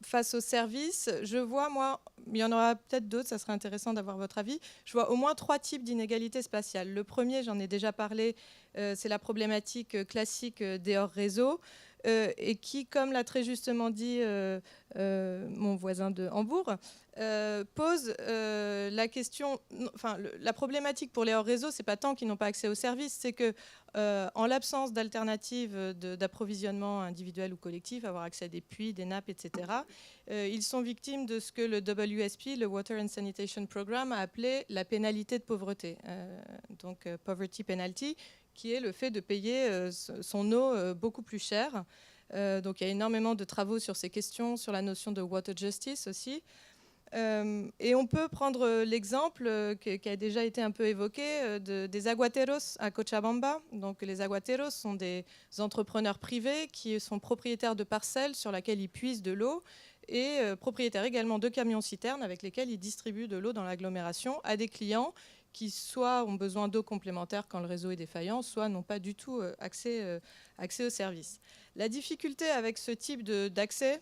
face aux services, je vois, moi, il y en aura peut-être d'autres, ça serait intéressant d'avoir votre avis, je vois au moins 3 types d'inégalités spatiales. Le premier, j'en ai déjà parlé, c'est la problématique classique des hors-réseaux, et qui, comme l'a très justement dit mon voisin de Hambourg, pose la question, enfin la problématique pour les hors-réseaux, c'est pas tant qu'ils n'ont pas accès aux services, c'est que en l'absence d'alternatives d'approvisionnement individuel ou collectif, avoir accès à des puits, des nappes, etc., ils sont victimes de ce que le WSP, le Water and Sanitation Program, a appelé la pénalité de pauvreté, donc Poverty Penalty, qui est le fait de payer son eau beaucoup plus cher. Donc il y a énormément de travaux sur ces questions, sur la notion de water justice aussi. Et on peut prendre l'exemple qui a déjà été un peu évoqué des aguateros à Cochabamba. Donc les aguateros sont des entrepreneurs privés qui sont propriétaires de parcelles sur lesquelles ils puisent de l'eau et propriétaires également de camions-citernes avec lesquels ils distribuent de l'eau dans l'agglomération à des clients qui soit ont besoin d'eau complémentaire quand le réseau est défaillant, soit n'ont pas du tout accès au service. La difficulté avec ce type d'accès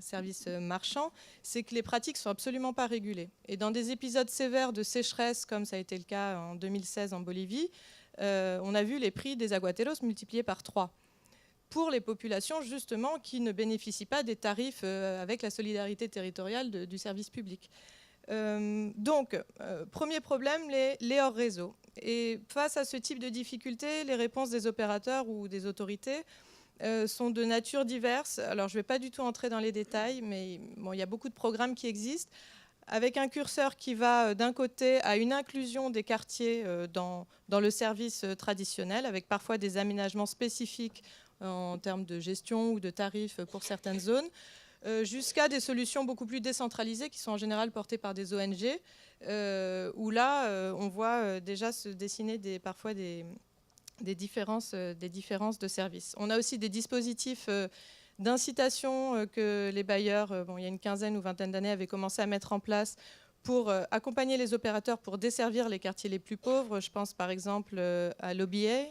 service marchand, c'est que les pratiques ne sont absolument pas régulées. Et dans des épisodes sévères de sécheresse, comme ça a été le cas en 2016 en Bolivie, on a vu les prix des aguateros multipliés par 3 pour les populations justement qui ne bénéficient pas des tarifs avec la solidarité territoriale du service public. Donc, premier problème, les hors-réseau. Et face à ce type de difficultés, les réponses des opérateurs ou des autorités sont de nature diverse. Alors, je ne vais pas du tout entrer dans les détails, mais bon, il y a beaucoup de programmes qui existent, avec un curseur qui va d'un côté à une inclusion des quartiers dans le service traditionnel, avec parfois des aménagements spécifiques en termes de gestion ou de tarifs pour certaines zones, jusqu'à des solutions beaucoup plus décentralisées qui sont en général portées par des ONG, où là, on voit déjà se dessiner parfois des différences de services. On a aussi des dispositifs d'incitation que les bailleurs, il y a une quinzaine ou vingtaine d'années, avaient commencé à mettre en place pour accompagner les opérateurs pour desservir les quartiers les plus pauvres. Je pense par exemple à l'OBA,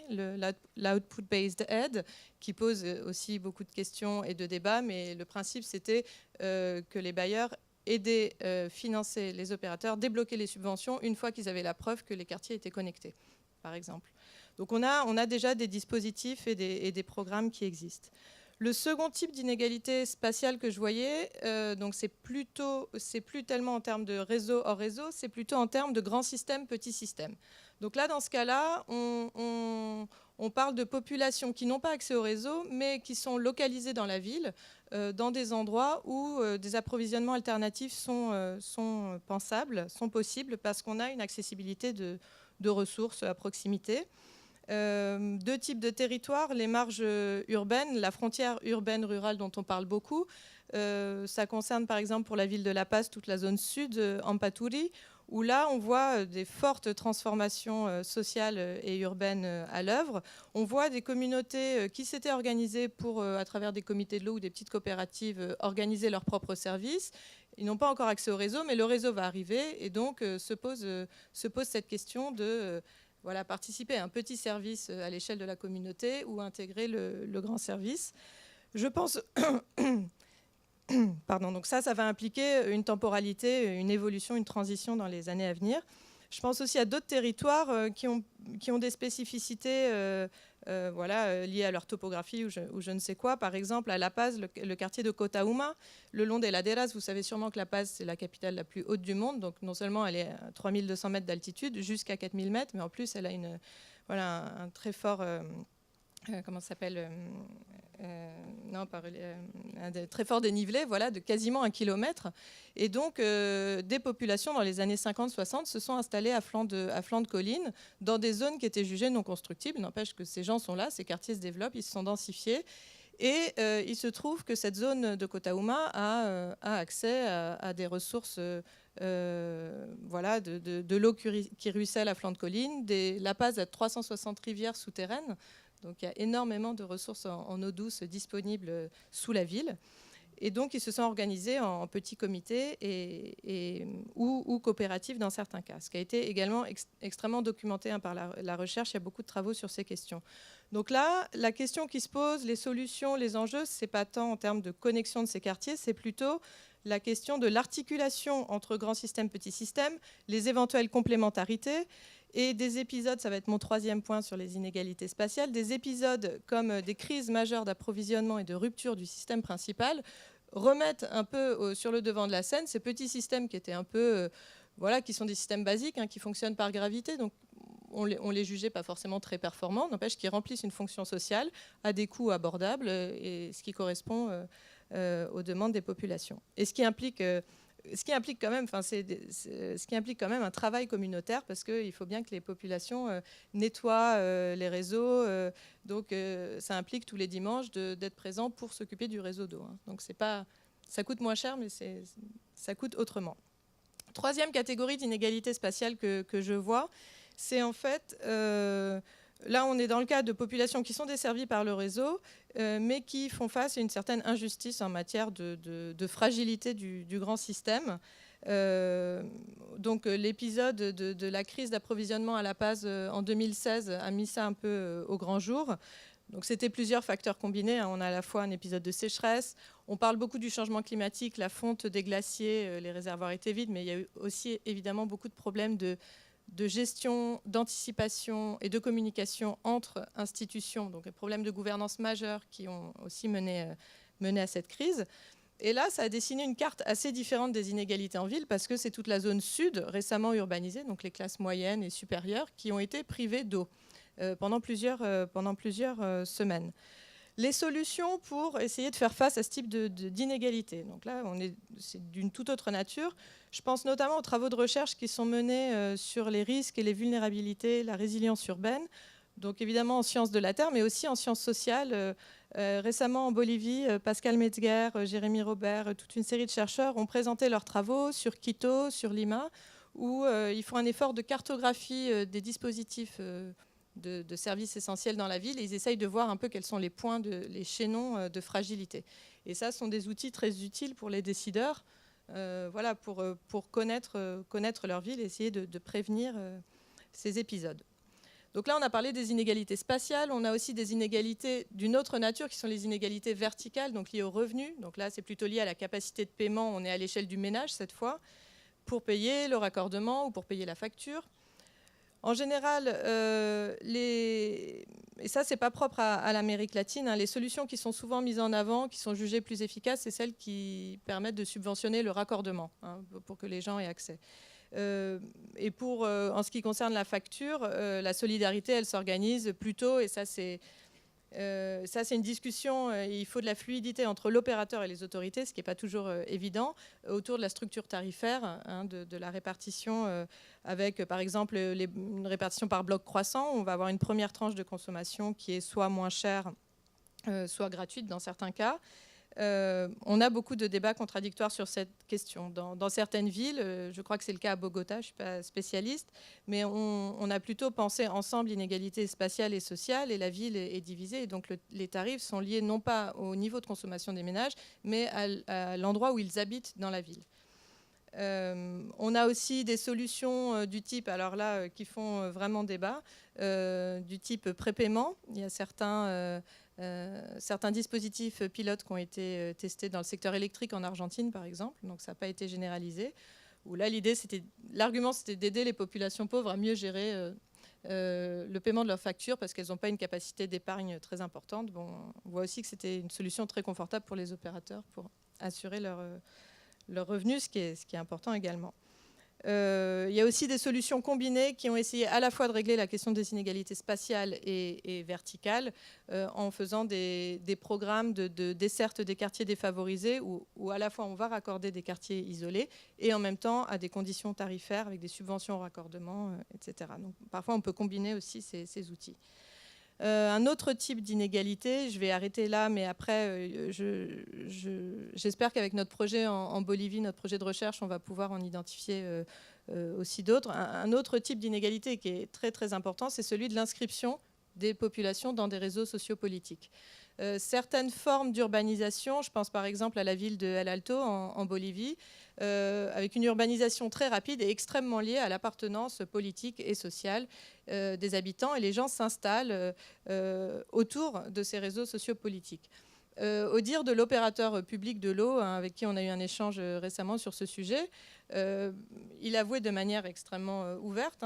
l'Output-Based Aid, qui pose aussi beaucoup de questions et de débats, mais le principe c'était que les bailleurs aidaient, financer les opérateurs, débloquer les subventions une fois qu'ils avaient la preuve que les quartiers étaient connectés, par exemple. Donc on a déjà des dispositifs et des programmes qui existent. Le second type d'inégalité spatiale que je voyais, donc c'est plus tellement en termes de réseau hors réseau, c'est plutôt en termes de grands systèmes, petits systèmes. Donc là, dans ce cas-là, on parle de populations qui n'ont pas accès au réseau, mais qui sont localisées dans la ville, dans des endroits où des approvisionnements alternatifs sont pensables, sont possibles, parce qu'on a une accessibilité de ressources à proximité. Deux types de territoires, les marges urbaines, la frontière urbaine-rurale dont on parle beaucoup. Ça concerne par exemple pour la ville de La Paz toute la zone sud, Ampaturi, où là on voit des fortes transformations sociales et urbaines à l'œuvre. On voit des communautés qui s'étaient organisées pour, à travers des comités de l'eau ou des petites coopératives, organiser leurs propres services. Ils n'ont pas encore accès au réseau, mais le réseau va arriver et donc se pose cette question de... participer à un petit service à l'échelle de la communauté ou intégrer le grand service. Je pense... Pardon, donc ça va impliquer une temporalité, une évolution, une transition dans les années à venir. Je pense aussi à d'autres territoires qui ont des spécificités liées à leur topographie ou je ne sais quoi. Par exemple, à La Paz, le quartier de Cotauma, le long des laderas, vous savez sûrement que La Paz, c'est la capitale la plus haute du monde. Donc non seulement elle est à 3200 mètres d'altitude, jusqu'à 4000 mètres, mais en plus, elle a un très fort... comment ça s'appelle un très fort dénivelé, de quasiment 1 kilomètre. Et donc, des populations dans les années 50-60 se sont installées à flanc de colline, dans des zones qui étaient jugées non constructibles. N'empêche que ces gens sont là, ces quartiers se développent, ils se sont densifiés. Et il se trouve que cette zone de Cotauma a accès à des ressources de l'eau qui ruisselle à flanc de colline. La Paz a 360 rivières souterraines. Donc il y a énormément de ressources en eau douce disponibles sous la ville. Et donc ils se sont organisés en petits comités ou coopératives dans certains cas. Ce qui a été également extrêmement documenté par la recherche. Il y a beaucoup de travaux sur ces questions. Donc là, la question qui se pose, les solutions, les enjeux, ce n'est pas tant en termes de connexion de ces quartiers, c'est plutôt la question de l'articulation entre grands systèmes, petits systèmes, les éventuelles complémentarités. Et des épisodes, ça va être mon troisième point sur les inégalités spatiales, des épisodes comme des crises majeures d'approvisionnement et de rupture du système principal remettent un peu sur le devant de la scène ces petits systèmes qui étaient un peu, qui sont des systèmes basiques, qui fonctionnent par gravité. Donc on les jugeait pas forcément très performants, n'empêche qu'ils remplissent une fonction sociale à des coûts abordables, et ce qui correspond aux demandes des populations. Et ce qui implique quand même un travail communautaire, parce qu'il faut bien que les populations nettoient les réseaux. Donc ça implique tous les dimanches d'être présent pour s'occuper du réseau d'eau. Donc ça coûte moins cher, mais ça coûte autrement. Troisième catégorie d'inégalité spatiale que je vois, c'est en fait... là, on est dans le cas de populations qui sont desservies par le réseau, mais qui font face à une certaine injustice en matière de fragilité du grand système. Donc l'épisode de la crise d'approvisionnement à La Paz en 2016 a mis ça un peu au grand jour. Donc c'était plusieurs facteurs combinés. On a à la fois un épisode de sécheresse, on parle beaucoup du changement climatique, la fonte des glaciers, les réservoirs étaient vides, mais il y a eu aussi évidemment beaucoup de problèmes de gestion, d'anticipation et de communication entre institutions, donc des problèmes de gouvernance majeurs qui ont aussi mené à cette crise. Et là, ça a dessiné une carte assez différente des inégalités en ville parce que c'est toute la zone sud récemment urbanisée, donc les classes moyennes et supérieures, qui ont été privées d'eau pendant plusieurs semaines. Les solutions pour essayer de faire face à ce type d'inégalité. Donc là, c'est d'une toute autre nature. Je pense notamment aux travaux de recherche qui sont menés sur les risques et les vulnérabilités, la résilience urbaine. Donc évidemment en sciences de la Terre, mais aussi en sciences sociales. Récemment en Bolivie, Pascal Metzger, Jérémy Robert, toute une série de chercheurs ont présenté leurs travaux sur Quito, sur Lima, où ils font un effort de cartographie des dispositifs de services essentiels dans la ville, et ils essayent de voir un peu quels sont les points, les chaînons de fragilité. Et ça, ce sont des outils très utiles pour les décideurs, pour connaître leur ville et essayer de prévenir ces épisodes. Donc là, on a parlé des inégalités spatiales. On a aussi des inégalités d'une autre nature qui sont les inégalités verticales, donc liées aux revenus. Donc là, c'est plutôt lié à la capacité de paiement. On est à l'échelle du ménage cette fois, pour payer le raccordement ou pour payer la facture. En général, et ça, c'est pas propre à l'Amérique latine, les solutions qui sont souvent mises en avant, qui sont jugées plus efficaces, c'est celles qui permettent de subventionner le raccordement pour que les gens aient accès. Et en ce qui concerne la facture, la solidarité, elle s'organise plutôt, et ça c'est une discussion, il faut de la fluidité entre l'opérateur et les autorités, ce qui n'est pas toujours évident, autour de la structure tarifaire, de la répartition, avec par exemple une répartition par bloc croissant. On va avoir une première tranche de consommation qui est soit moins chère, soit gratuite dans certains cas. On a beaucoup de débats contradictoires sur cette question. Dans certaines villes, je crois que c'est le cas à Bogota, je ne suis pas spécialiste, mais on a plutôt pensé ensemble l'inégalité spatiale et sociale, et la ville est divisée. Et donc les tarifs sont liés non pas au niveau de consommation des ménages, mais à l'endroit où ils habitent dans la ville. On a aussi des solutions du type, alors là, qui font vraiment débat, du type prépaiement. Il y a certains dispositifs pilotes qui ont été testés dans le secteur électrique en Argentine, par exemple, donc ça n'a pas été généralisé. Où là, l'argument, c'était d'aider les populations pauvres à mieux gérer le paiement de leurs factures parce qu'elles n'ont pas une capacité d'épargne très importante. Bon, on voit aussi que c'était une solution très confortable pour les opérateurs pour assurer leurs revenus, ce qui est important également. Il y a aussi des solutions combinées qui ont essayé à la fois de régler la question des inégalités spatiales et verticales en faisant des programmes de desserte des quartiers défavorisés où à la fois on va raccorder des quartiers isolés et en même temps à des conditions tarifaires avec des subventions au raccordement, etc. Donc, parfois on peut combiner aussi ces outils. Un autre type d'inégalité, je vais arrêter là, mais après, j'espère qu'avec notre projet en Bolivie, notre projet de recherche, on va pouvoir en identifier aussi d'autres. Un autre type d'inégalité qui est très très important, c'est celui de l'inscription des populations dans des réseaux sociopolitiques. Certaines formes d'urbanisation, je pense par exemple à la ville de El Alto en Bolivie, avec une urbanisation très rapide et extrêmement liée à l'appartenance politique et sociale des habitants, et les gens s'installent autour de ces réseaux sociopolitiques. Au dire de l'opérateur public de l'eau, avec qui on a eu un échange récemment sur ce sujet, il avouait de manière extrêmement ouverte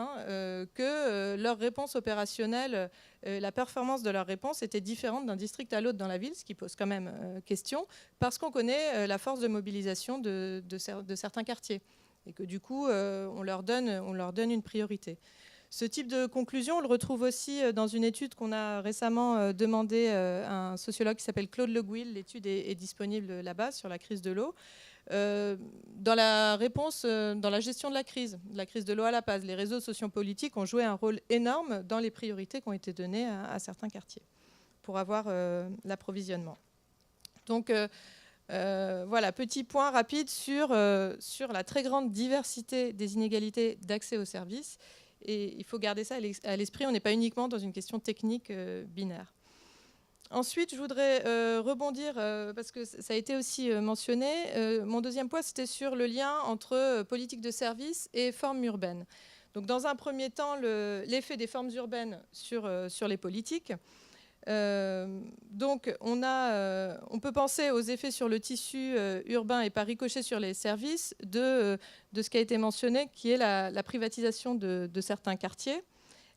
que leur réponse opérationnelle, la performance de leur réponse était différente d'un district à l'autre dans la ville, ce qui pose quand même question, parce qu'on connaît la force de mobilisation de certains quartiers, et que du coup, on leur donne une priorité. Ce type de conclusion, on le retrouve aussi dans une étude qu'on a récemment demandé à un sociologue qui s'appelle Claude Le Gouil. L'étude est disponible là-bas sur la crise de l'eau. Dans la réponse, dans la gestion de la crise de l'eau à La Paz, les réseaux sociopolitiques ont joué un rôle énorme dans les priorités qui ont été données à certains quartiers pour avoir l'approvisionnement. Donc voilà, petit point rapide sur la très grande diversité des inégalités d'accès aux services. Et il faut garder ça à l'esprit, on n'est pas uniquement dans une question technique binaire. Ensuite, je voudrais rebondir, parce que ça a été aussi mentionné. Mon deuxième point, c'était sur le lien entre politique de service et formes urbaines. Donc, dans un premier temps, l'effet des formes urbaines sur les politiques. Donc, on peut penser aux effets sur le tissu urbain et par ricochet sur les services de ce qui a été mentionné, qui est la privatisation de certains quartiers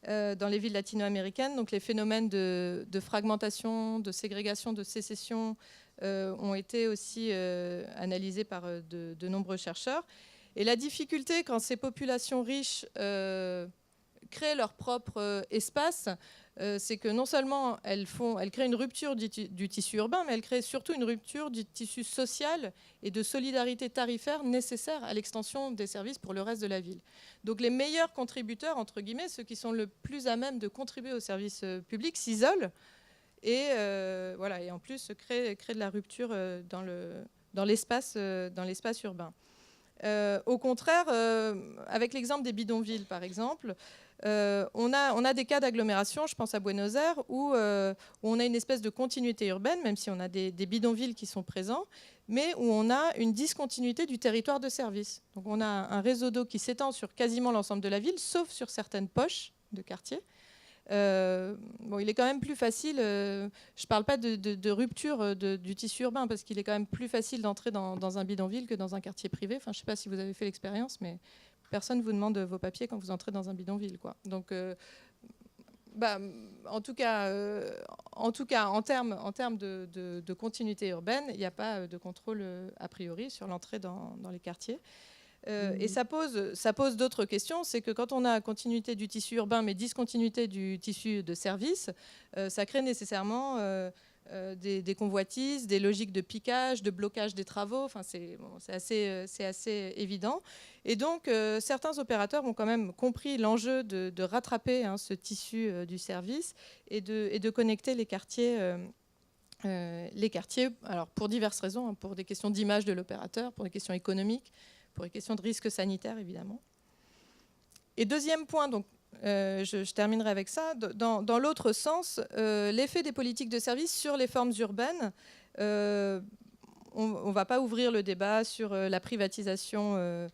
dans les villes latino-américaines. Donc, les phénomènes de fragmentation, de ségrégation, de sécession ont été aussi analysés par de nombreux chercheurs. Et la difficulté, quand ces populations riches créent leur propre espace, c'est que non seulement elles créent une rupture du tissu urbain, mais elles créent surtout une rupture du tissu social et de solidarité tarifaire nécessaire à l'extension des services pour le reste de la ville. Donc les meilleurs contributeurs, entre guillemets, ceux qui sont le plus à même de contribuer au service public, s'isolent et, et en plus créent de la rupture dans l'espace urbain. Au contraire, avec l'exemple des bidonvilles, par exemple, on a des cas d'agglomération, je pense à Buenos Aires, où on a une espèce de continuité urbaine, même si on a des bidonvilles qui sont présents, mais où on a une discontinuité du territoire de service. Donc on a un réseau d'eau qui s'étend sur quasiment l'ensemble de la ville, sauf sur certaines poches de quartiers. Il est quand même plus facile, je ne parle pas de rupture du tissu urbain, parce qu'il est quand même plus facile d'entrer dans un bidonville que dans un quartier privé. Enfin, je ne sais pas si vous avez fait l'expérience, mais personne ne vous demande vos papiers quand vous entrez dans un bidonville, quoi. Donc, en tout cas, en termes de continuité urbaine, il n'y a pas de contrôle a priori sur l'entrée dans les quartiers. Et ça pose d'autres questions. C'est que quand on a continuité du tissu urbain mais discontinuité du tissu de service, ça crée nécessairement des convoitises, des logiques de piquage, de blocage des travaux. Enfin, c'est assez évident. Et donc, certains opérateurs ont quand même compris l'enjeu de rattraper ce tissu du service et de connecter les quartiers. Alors pour diverses raisons, pour des questions d'image de l'opérateur, pour des questions économiques, pour les questions de risque sanitaire, évidemment. Et deuxième point, donc, je terminerai avec ça. Dans l'autre sens, l'effet des politiques de service sur les formes urbaines, on ne va pas ouvrir le débat sur la privatisation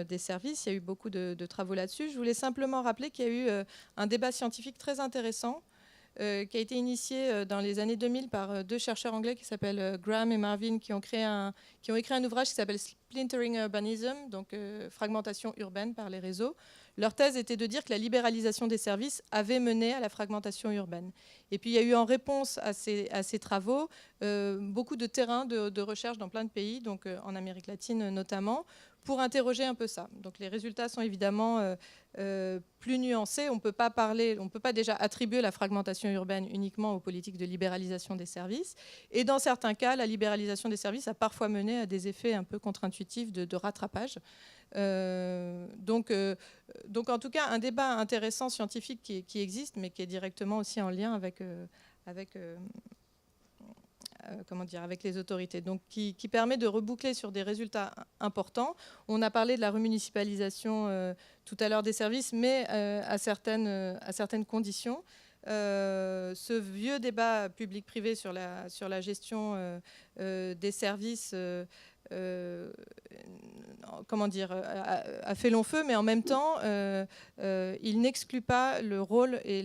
des services. Il y a eu beaucoup de travaux là-dessus. Je voulais simplement rappeler qu'il y a eu un débat scientifique très intéressant qui a été initié dans les années 2000 par deux chercheurs anglais qui s'appellent Graham et Marvin, qui ont écrit un ouvrage qui s'appelle Splintering Urbanism, donc fragmentation urbaine par les réseaux. Leur thèse était de dire que la libéralisation des services avait mené à la fragmentation urbaine. Et puis il y a eu en réponse à ces travaux beaucoup de terrains de recherche dans plein de pays, donc en Amérique latine notamment, pour interroger un peu ça. Donc les résultats sont évidemment plus nuancés. On ne peut pas déjà attribuer la fragmentation urbaine uniquement aux politiques de libéralisation des services. Et dans certains cas, la libéralisation des services a parfois mené à des effets un peu contre-intuitifs de rattrapage. Donc en tout cas, un débat intéressant scientifique qui existe, mais qui est directement aussi en lien avec les autorités, donc qui permet de reboucler sur des résultats importants. On a parlé de la remunicipalisation tout à l'heure des services, mais à certaines conditions. Ce vieux débat public-privé sur la gestion des services a fait long feu, mais en même temps, il n'exclut pas le rôle et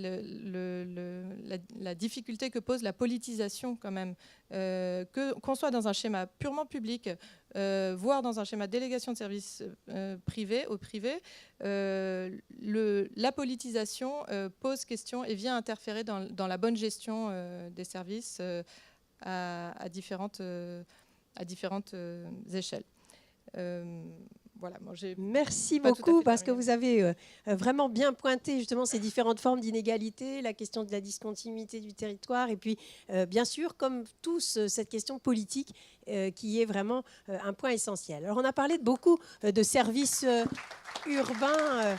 la difficulté que pose la politisation quand même, qu'on soit dans un schéma purement public, voire dans un schéma de délégation de services au privé, la politisation pose question et vient interférer dans la bonne gestion des services à différentes échelles. Voilà, merci beaucoup parce que vous avez vraiment bien pointé justement ces différentes formes d'inégalité, la question de la discontinuité du territoire et puis bien sûr, comme tous, cette question politique qui est vraiment un point essentiel. Alors on a parlé de beaucoup de services urbains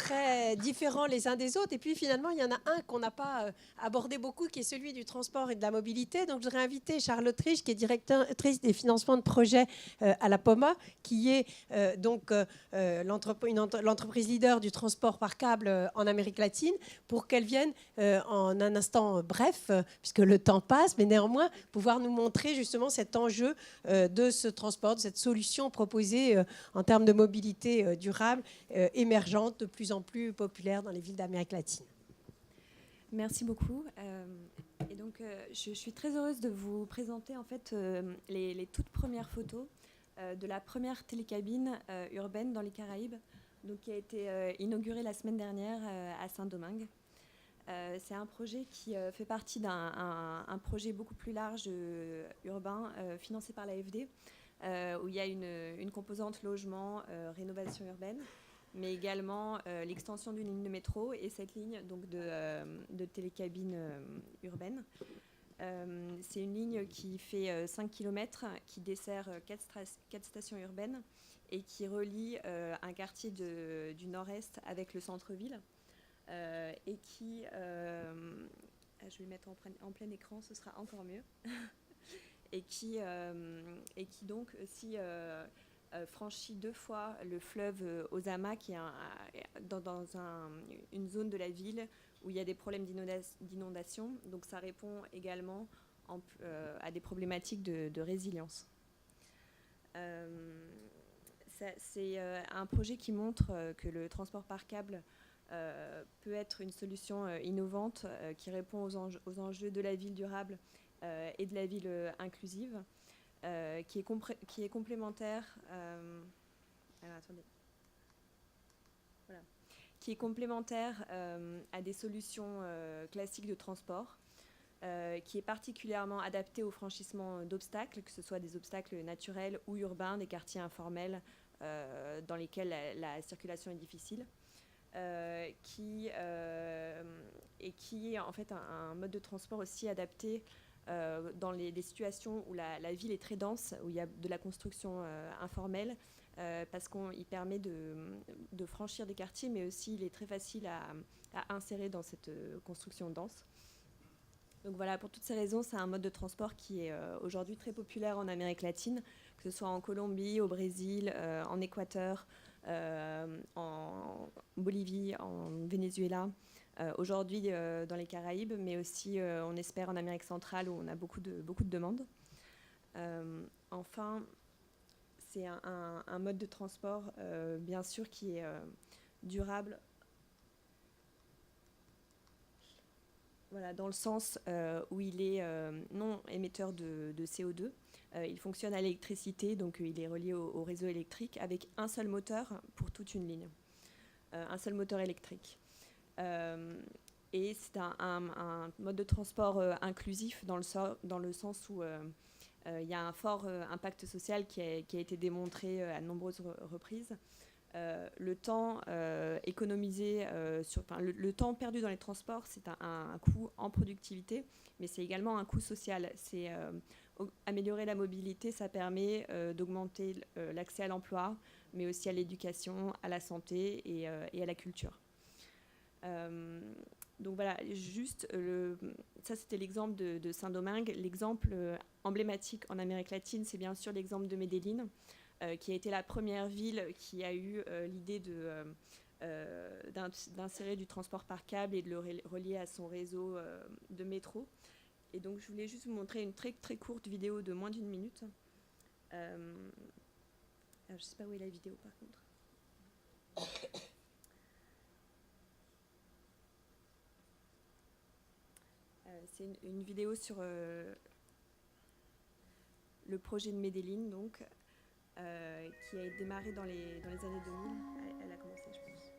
très différents les uns des autres. Et puis finalement, il y en a un qu'on n'a pas abordé beaucoup, qui est celui du transport et de la mobilité. Donc je voudrais inviter Charlotte Rich, qui est directrice des financements de projets à la POMA, qui est l'entreprise leader du transport par câble en Amérique latine, pour qu'elle vienne en un instant bref, puisque le temps passe, mais néanmoins pouvoir nous montrer justement cet enjeu de ce transport, de cette solution proposée en termes de mobilité durable, émergente, de plus en plus populaire dans les villes d'Amérique latine. Merci beaucoup. Et donc, je suis très heureuse de vous présenter en fait les toutes premières photos de la première télécabine urbaine dans les Caraïbes, donc, qui a été inaugurée la semaine dernière à Saint-Domingue. C'est un projet qui fait partie d'un projet beaucoup plus large urbain financé par l'AFD, où il y a une composante logement, rénovation urbaine, mais également l'extension d'une ligne de métro et cette ligne donc, de télécabine urbaine. C'est une ligne qui fait 5 km, qui dessert 4 stations urbaines et qui relie un quartier du nord-est avec le centre-ville. Et qui, je vais mettre en plein écran, ce sera encore mieux, et qui donc aussi franchit 2 fois le fleuve Ozama, qui est dans une zone de la ville où il y a des problèmes d'inondation. Donc ça répond également à des problématiques de résilience. C'est un projet qui montre que le transport par câble peut être une solution innovante qui répond aux enjeux de la ville durable et de la ville inclusive, qui est complémentaire. Qui est complémentaire à des solutions classiques de transport, qui est particulièrement adapté au franchissement d'obstacles, que ce soit des obstacles naturels ou urbains, des quartiers informels dans lesquels la circulation est difficile. Qui est en fait un mode de transport aussi adapté dans des situations où la ville est très dense, où il y a de la construction informelle, parce qu'il permet de franchir des quartiers, mais aussi il est très facile à insérer dans cette construction dense. Donc voilà, pour toutes ces raisons, c'est un mode de transport qui est aujourd'hui très populaire en Amérique latine, que ce soit en Colombie, au Brésil, en Équateur, en Bolivie, en Venezuela, aujourd'hui dans les Caraïbes, mais aussi on espère en Amérique centrale où on a beaucoup de demandes. Enfin, c'est un mode de transport bien sûr qui est durable. Voilà, dans le sens où il est non émetteur de CO2. Il fonctionne à l'électricité, donc il est relié au réseau électrique avec un seul moteur pour toute une ligne. Un seul moteur électrique. Et c'est un mode de transport inclusif dans le sens où il y a un fort impact social qui a été démontré à de nombreuses reprises. Le temps économisé, le temps perdu dans les transports, c'est un coût en productivité, mais c'est également un coût social. C'est améliorer la mobilité, ça permet d'augmenter l'accès à l'emploi, mais aussi à l'éducation, à la santé et à la culture. Donc voilà, juste, ça c'était l'exemple de Saint-Domingue. L'exemple emblématique en Amérique latine, c'est bien sûr l'exemple de Medellín, qui a été la première ville qui a eu l'idée d'insérer du transport par câble et de le relier à son réseau de métro. Et donc je voulais juste vous montrer une très très courte vidéo de moins d'1 minute. Alors, je ne sais pas où est la vidéo par contre. C'est une vidéo sur le projet de Medellín, donc, qui a démarré dans les années 2000. Elle a commencé, je pense.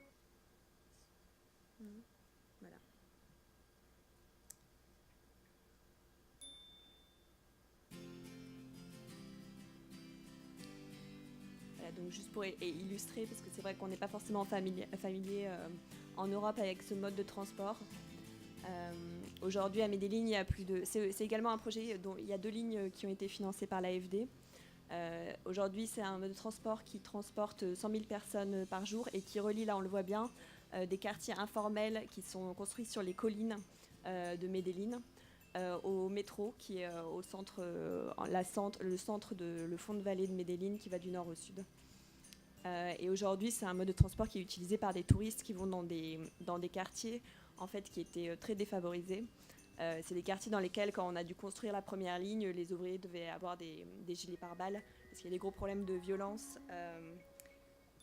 Voilà. Voilà, donc juste pour illustrer, parce que c'est vrai qu'on n'est pas forcément familier en Europe avec ce mode de transport. Aujourd'hui, à Medellín, il y a c'est également un projet dont il y a 2 lignes qui ont été financées par l'AFD. Aujourd'hui, c'est un mode de transport qui transporte 100 000 personnes par jour et qui relie, là on le voit bien, des quartiers informels qui sont construits sur les collines de Medellín, au métro qui est au centre, le fond de vallée de Medellín qui va du nord au sud. Et aujourd'hui, c'est un mode de transport qui est utilisé par des touristes qui vont dans des quartiers en fait, qui étaient très défavorisés. C'est des quartiers dans lesquels, quand on a dû construire la première ligne, les ouvriers devaient avoir des gilets pare-balles parce qu'il y a des gros problèmes de violence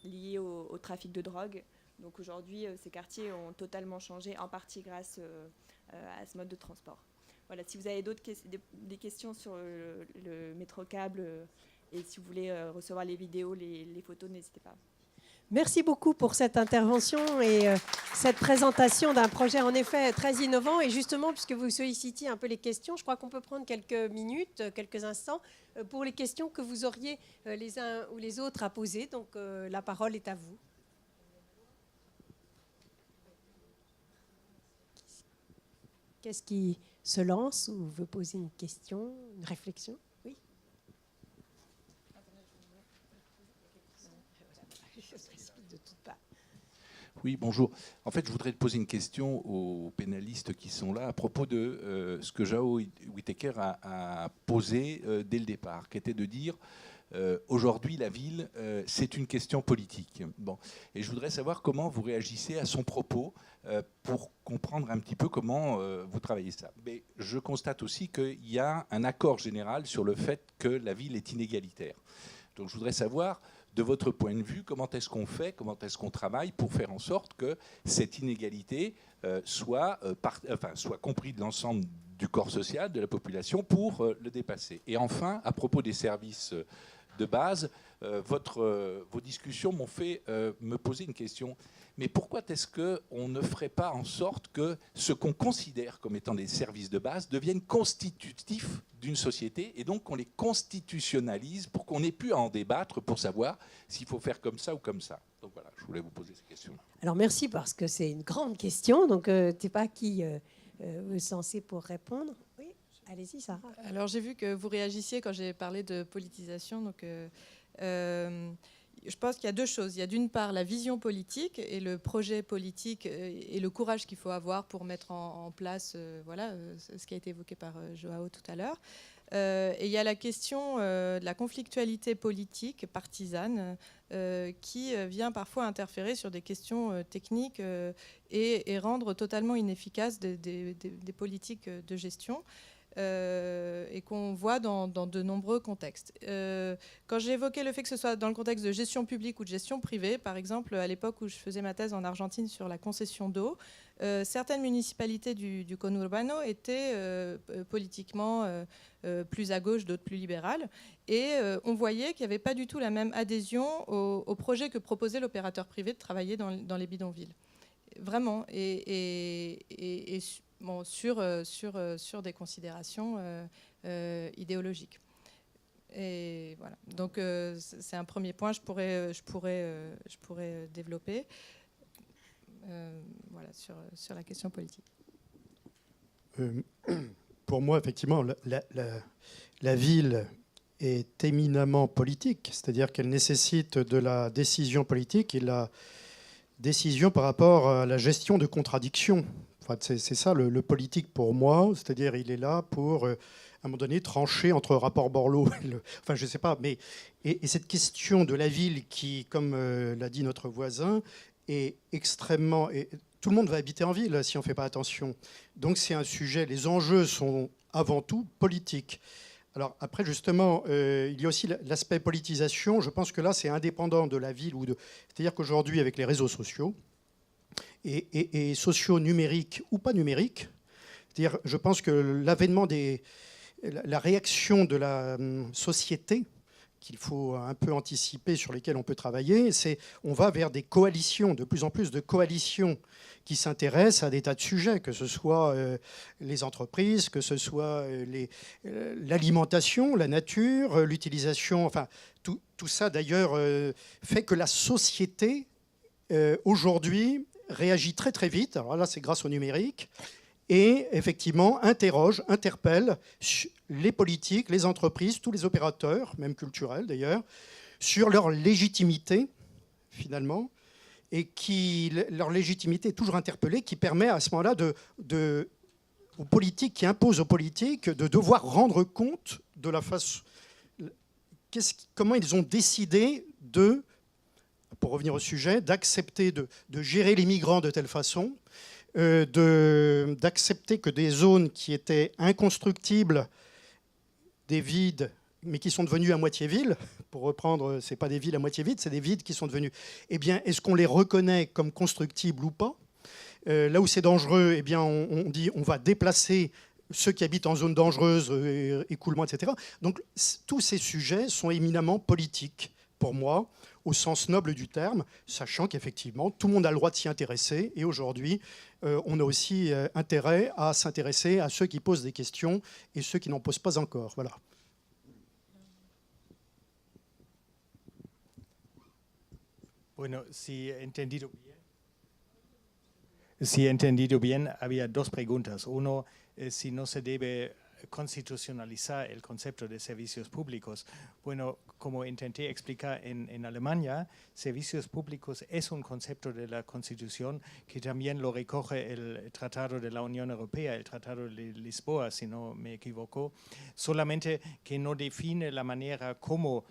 liés au trafic de drogue. Donc aujourd'hui, ces quartiers ont totalement changé, en partie grâce à ce mode de transport. Voilà, si vous avez des questions sur le métro-câble et si vous voulez recevoir les vidéos, les photos, n'hésitez pas. Merci beaucoup pour cette intervention et cette présentation d'un projet en effet très innovant. Et justement, puisque vous sollicitiez un peu les questions, je crois qu'on peut prendre quelques minutes, quelques instants pour les questions que vous auriez les uns ou les autres à poser. Donc la parole est à vous. Qu'est-ce qui se lance ou veut poser une question, une réflexion? Oui. Oui, bonjour. En fait, je voudrais te poser une question aux pénalistes qui sont là à propos de ce que João Whittaker a posé dès le départ, qui était de dire aujourd'hui, la ville, c'est une question politique. Bon. Et je voudrais savoir comment vous réagissez à son propos pour comprendre un petit peu comment vous travaillez ça. Mais je constate aussi qu'il y a un accord général sur le fait que la ville est inégalitaire. Donc je voudrais savoir, de votre point de vue, comment est-ce qu'on fait, comment est-ce qu'on travaille pour faire en sorte que cette inégalité soit comprise de l'ensemble du corps social, de la population, pour le dépasser. Et enfin, à propos des services de base, vos discussions m'ont fait me poser une question. Mais pourquoi est-ce qu'on ne ferait pas en sorte que ce qu'on considère comme étant des services de base deviennent constitutifs d'une société et donc qu'on les constitutionnalise pour qu'on ait pu en débattre pour savoir s'il faut faire comme ça ou comme ça. Donc voilà, je voulais vous poser ces questions. Alors merci parce que c'est une grande question. Donc tu n'es pas qui est censé pour répondre. Oui, allez-y Sarah. Alors j'ai vu que vous réagissiez quand j'ai parlé de politisation. Donc je pense qu'il y a deux choses. Il y a d'une part la vision politique et le projet politique et le courage qu'il faut avoir pour mettre en place ce qui a été évoqué par João tout à l'heure. Et il y a la question de la conflictualité politique partisane qui vient parfois interférer sur des questions techniques et rendre totalement inefficaces des politiques de gestion. Et qu'on voit dans de nombreux contextes. Quand j'ai évoqué le fait que ce soit dans le contexte de gestion publique ou de gestion privée, par exemple, à l'époque où je faisais ma thèse en Argentine sur la concession d'eau, certaines municipalités du conurbano étaient politiquement plus à gauche, d'autres plus libérales. Et on voyait qu'il n'y avait pas du tout la même adhésion au projet que proposait l'opérateur privé de travailler dans les bidonvilles. Vraiment. Bon, sur des considérations idéologiques. Et voilà. Donc c'est un premier point. Je pourrais développer voilà, sur la question politique. Pour moi, effectivement, la ville est éminemment politique, c'est-à-dire qu'elle nécessite de la décision politique et de la décision par rapport à la gestion de contradictions. Enfin, c'est ça le politique pour moi, c'est-à-dire il est là pour, à un moment donné, trancher entre rapport Borloo, enfin je ne sais pas, mais et cette question de la ville qui, comme l'a dit notre voisin, est extrêmement... tout le monde va habiter en ville si on ne fait pas attention. Donc c'est un sujet, les enjeux sont avant tout politiques. Alors après, justement, il y a aussi l'aspect politisation. Je pense que là, c'est indépendant de la ville. C'est-à-dire qu'aujourd'hui, avec les réseaux sociaux, et sociaux numériques ou pas numériques, c'est-à-dire, je pense que l'avènement la réaction de la société, qu'il faut un peu anticiper, sur lesquelles on peut travailler, on va vers des coalitions, de plus en plus de coalitions qui s'intéressent à des tas de sujets, que ce soit les entreprises, que ce soit l'alimentation, la nature, l'utilisation, enfin tout ça d'ailleurs fait que la société aujourd'hui réagit très très vite. Alors là, c'est grâce au numérique. Et effectivement, interpelle les politiques, les entreprises, tous les opérateurs, même culturels d'ailleurs, sur leur légitimité, finalement. et leur légitimité est toujours interpellée, qui permet à ce moment-là aux politiques, qui imposent aux politiques de devoir rendre compte de la façon, comment ils ont décidé pour revenir au sujet, d'accepter de gérer les migrants de telle façon, d'accepter que des zones qui étaient inconstructibles, des vides, mais qui sont devenues à moitié villes, pour reprendre, ce n'est pas des villes à moitié vides, c'est des vides qui sont devenus, eh bien, est-ce qu'on les reconnaît comme constructibles ou pas? Là où c'est dangereux, eh bien, on dit on va déplacer ceux qui habitent en zone dangereuse, écoulement, etc. Donc, tous ces sujets sont éminemment politiques, pour moi, au sens noble du terme, sachant qu'effectivement, tout le monde a le droit de s'y intéresser. Et aujourd'hui, on a aussi intérêt à s'intéresser à ceux qui posent des questions et ceux qui n'en posent pas encore. Voilà. Bueno, si he entendido bien, había dos preguntas. Uno, si no se debe constitucionalizar el concepto de servicios públicos. Bueno, como intenté explicar en Alemania, servicios públicos es un concepto de la Constitución que también lo recoge el Tratado de la Unión Europea, el Tratado de Lisboa, si no me equivoco, solamente que no define la manera como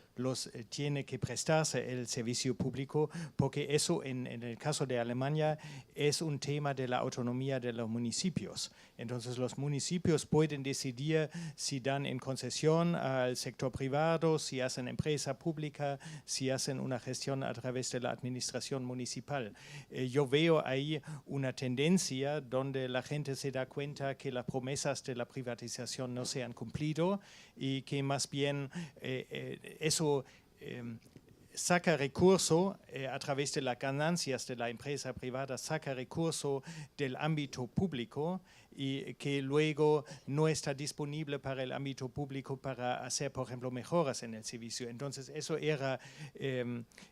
tiene que prestarse el servicio público, porque eso en el caso de Alemania es un tema de la autonomía de los municipios. Entonces los municipios pueden decidir si dan en concesión al sector privado, si hacen empresa pública, si hacen una gestión a través de la administración municipal. Yo veo ahí una tendencia donde la gente se da cuenta que las promesas de la privatización no se han cumplido y que más bien eso saca recurso a través de las ganancias de la empresa privada, saca recurso del ámbito público y que luego no está disponible para el ámbito público para hacer, por ejemplo, mejoras en el servicio. Entonces, eso era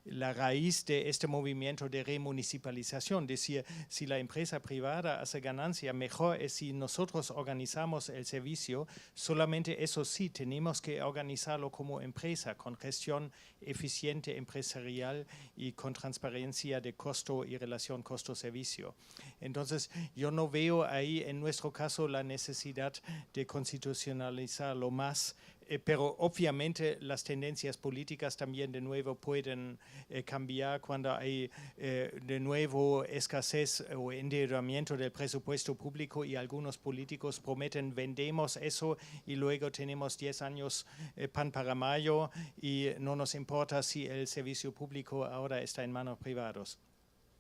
la raíz de este movimiento de remunicipalización. Decir, si la empresa privada hace ganancia, mejor es si nosotros organizamos el servicio. Solamente eso sí, tenemos que organizarlo como empresa, con gestión eficiente empresarial y con transparencia de costo y relación costo-servicio. Entonces, yo no veo ahí en nuestro caso la necesidad de constitucionalizarlo más, pero obviamente las tendencias políticas también de nuevo pueden cambiar cuando hay de nuevo escasez o endeudamiento del presupuesto público y algunos políticos prometen vendemos eso y luego tenemos 10 años pan para mayo y no nos importa si el servicio público ahora está en manos privadas.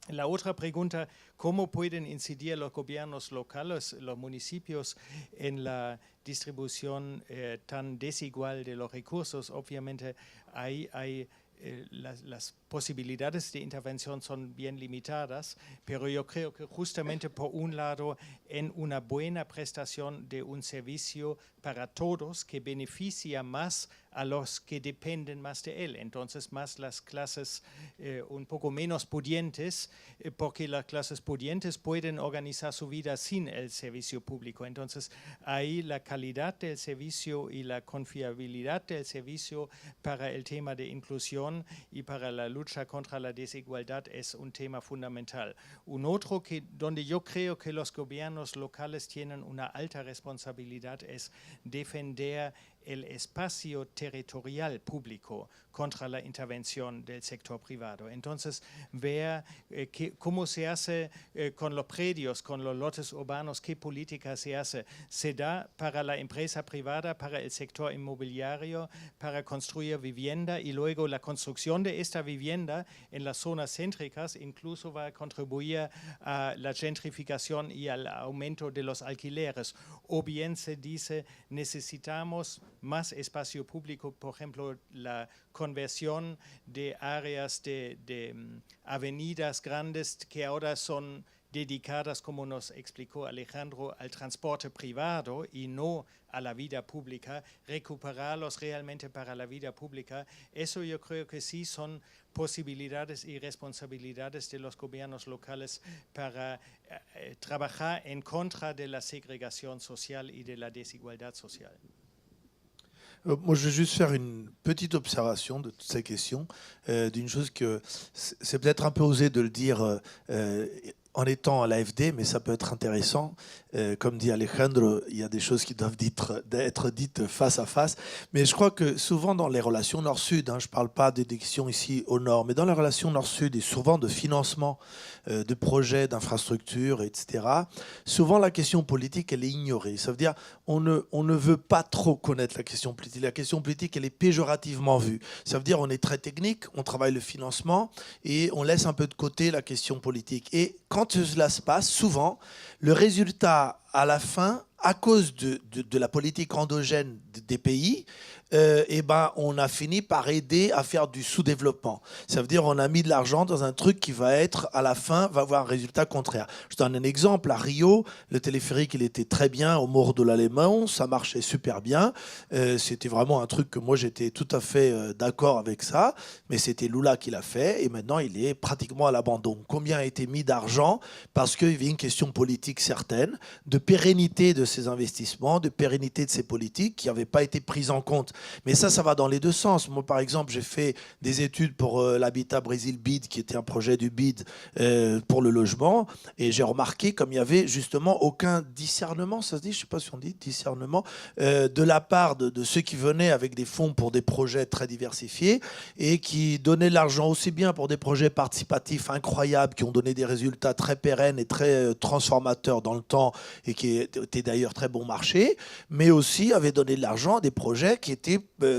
La otra pregunta, ¿cómo pueden incidir los gobiernos locales, los municipios, en la distribución tan desigual de los recursos? Obviamente hay las posibilidades de intervención son bien limitadas, pero yo creo que justamente por un lado en una buena prestación de un servicio para todos que beneficia más a los que dependen más de él, entonces más las clases un poco menos pudientes, porque las clases pudientes pueden organizar su vida sin el servicio público, entonces ahí la calidad del servicio y la confiabilidad del servicio para el tema de inclusión y para la lucha contra la desigualdad es un tema fundamental. Un otro donde yo creo que los gobiernos locales tienen una alta responsabilidad es defender el espacio territorial público contra la intervención del sector privado. Entonces, ver cómo se hace con los predios, con los lotes urbanos, qué política se hace. Se da para la empresa privada, para el sector inmobiliario, para construir vivienda y luego la construcción de esta vivienda en las zonas céntricas incluso va a contribuir a la gentrificación y al aumento de los alquileres. O bien se dice, necesitamos más espacio público, por ejemplo, la conversión de áreas de avenidas grandes que ahora son dedicadas, como nos explicó Alejandro, al transporte privado y no a la vida pública, recuperarlos realmente para la vida pública. Eso yo creo que sí son posibilidades y responsabilidades de los gobiernos locales para trabajar en contra de la segregación social y de la desigualdad social. Moi, je vais juste faire une petite observation de toutes ces questions, d'une chose que c'est peut-être un peu osé de le dire en étant à l'AFD, mais ça peut être intéressant. Comme dit Alejandro, il y a des choses qui doivent être dites face à face. Mais je crois que souvent dans les relations Nord-Sud, je ne parle pas d'élections ici au Nord, mais dans les relations Nord-Sud et souvent de financement de projets, d'infrastructures, etc., souvent la question politique, elle est ignorée. Ça veut dire on ne veut pas trop connaître la question politique. La question politique, elle est péjorativement vue. Ça veut dire on est très technique, on travaille le financement et on laisse un peu de côté la question politique. Et quand cela se passe, souvent, le résultat à la fin, à cause de la politique endogène des pays, on a fini par aider à faire du sous-développement. Ça veut dire on a mis de l'argent dans un truc qui va être, à la fin, va avoir un résultat contraire. Je donne un exemple. À Rio, le téléphérique, il était très bien au Morro de l'Alemão, ça marchait super bien. C'était vraiment un truc que moi, j'étais tout à fait d'accord avec ça, mais c'était Lula qui l'a fait, et maintenant, il est pratiquement à l'abandon. Combien a été mis d'argent? Parce qu'il y avait une question politique certaine, de pérennité de ces investissements, de pérennité de ces politiques qui n'avaient pas été prises en compte. Mais ça va dans les deux sens. Moi, par exemple, j'ai fait des études pour l'Habitat Brésil BID, qui était un projet du BID pour le logement, et j'ai remarqué comme il n'y avait justement aucun discernement, ça se dit, je ne sais pas si on dit discernement, de la part de ceux qui venaient avec des fonds pour des projets très diversifiés et qui donnaient de l'argent aussi bien pour des projets participatifs incroyables qui ont donné des résultats très pérennes et très transformateurs dans le temps et qui étaient d'ailleurs très bon marché, mais aussi avaient donné de l'argent à des projets qui étaient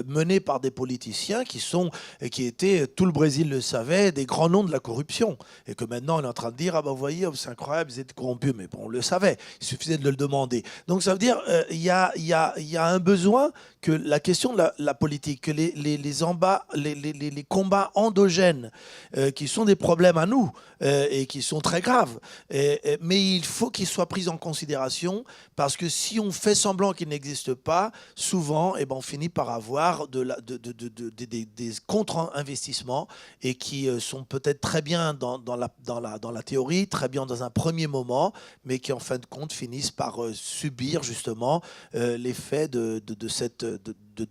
menés par des politiciens qui étaient, tout le Brésil le savait, des grands noms de la corruption. Et que maintenant, on est en train de dire, ah ben vous voyez, c'est incroyable, ils étaient corrompus. Mais bon, on le savait, il suffisait de le demander. Donc ça veut dire, il y a un besoin que la question de la politique, que les combats endogènes, qui sont des problèmes à nous, et qui sont très graves, mais il faut qu'ils soient pris en considération, parce que si on fait semblant qu'ils n'existent pas, souvent, on finit par avoir des contre-investissements et qui sont peut-être très bien dans la théorie, très bien dans un premier moment, mais qui en fin de compte finissent par subir justement l'effet de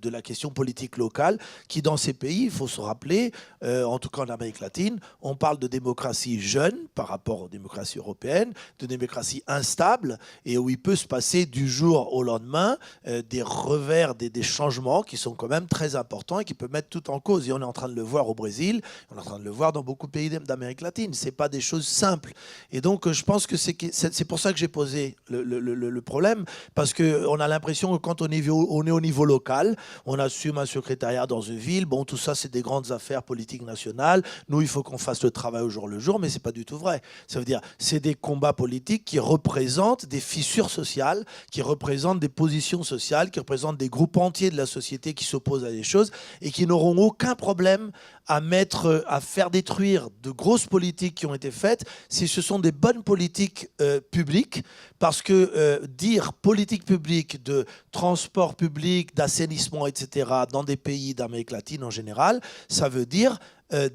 la question politique locale qui, dans ces pays, il faut se rappeler, en tout cas en Amérique latine, on parle de démocratie jeune par rapport aux démocraties européennes, de démocratie instable et où il peut se passer du jour au lendemain des revers, des changements qui sont quand même très importants et qui peuvent mettre tout en cause. Et on est en train de le voir au Brésil, on est en train de le voir dans beaucoup de pays d'Amérique latine. Ce n'est pas des choses simples. Et donc, je pense que c'est pour ça que j'ai posé le problème, parce qu'on a l'impression que quand on est au niveau local, on assume un secrétariat dans une ville. Bon, tout ça, c'est des grandes affaires politiques nationales. Nous, il faut qu'on fasse le travail au jour le jour, mais ce n'est pas du tout vrai. Ça veut dire c'est des combats politiques qui représentent des fissures sociales, qui représentent des positions sociales, qui représentent des groupes entiers de la société qui s'opposent à des choses et qui n'auront aucun problème à faire détruire de grosses politiques qui ont été faites si ce sont des bonnes politiques publiques, parce que dire politique publique de transport public, d'assainissement, etc., dans des pays d'Amérique latine en général, ça veut dire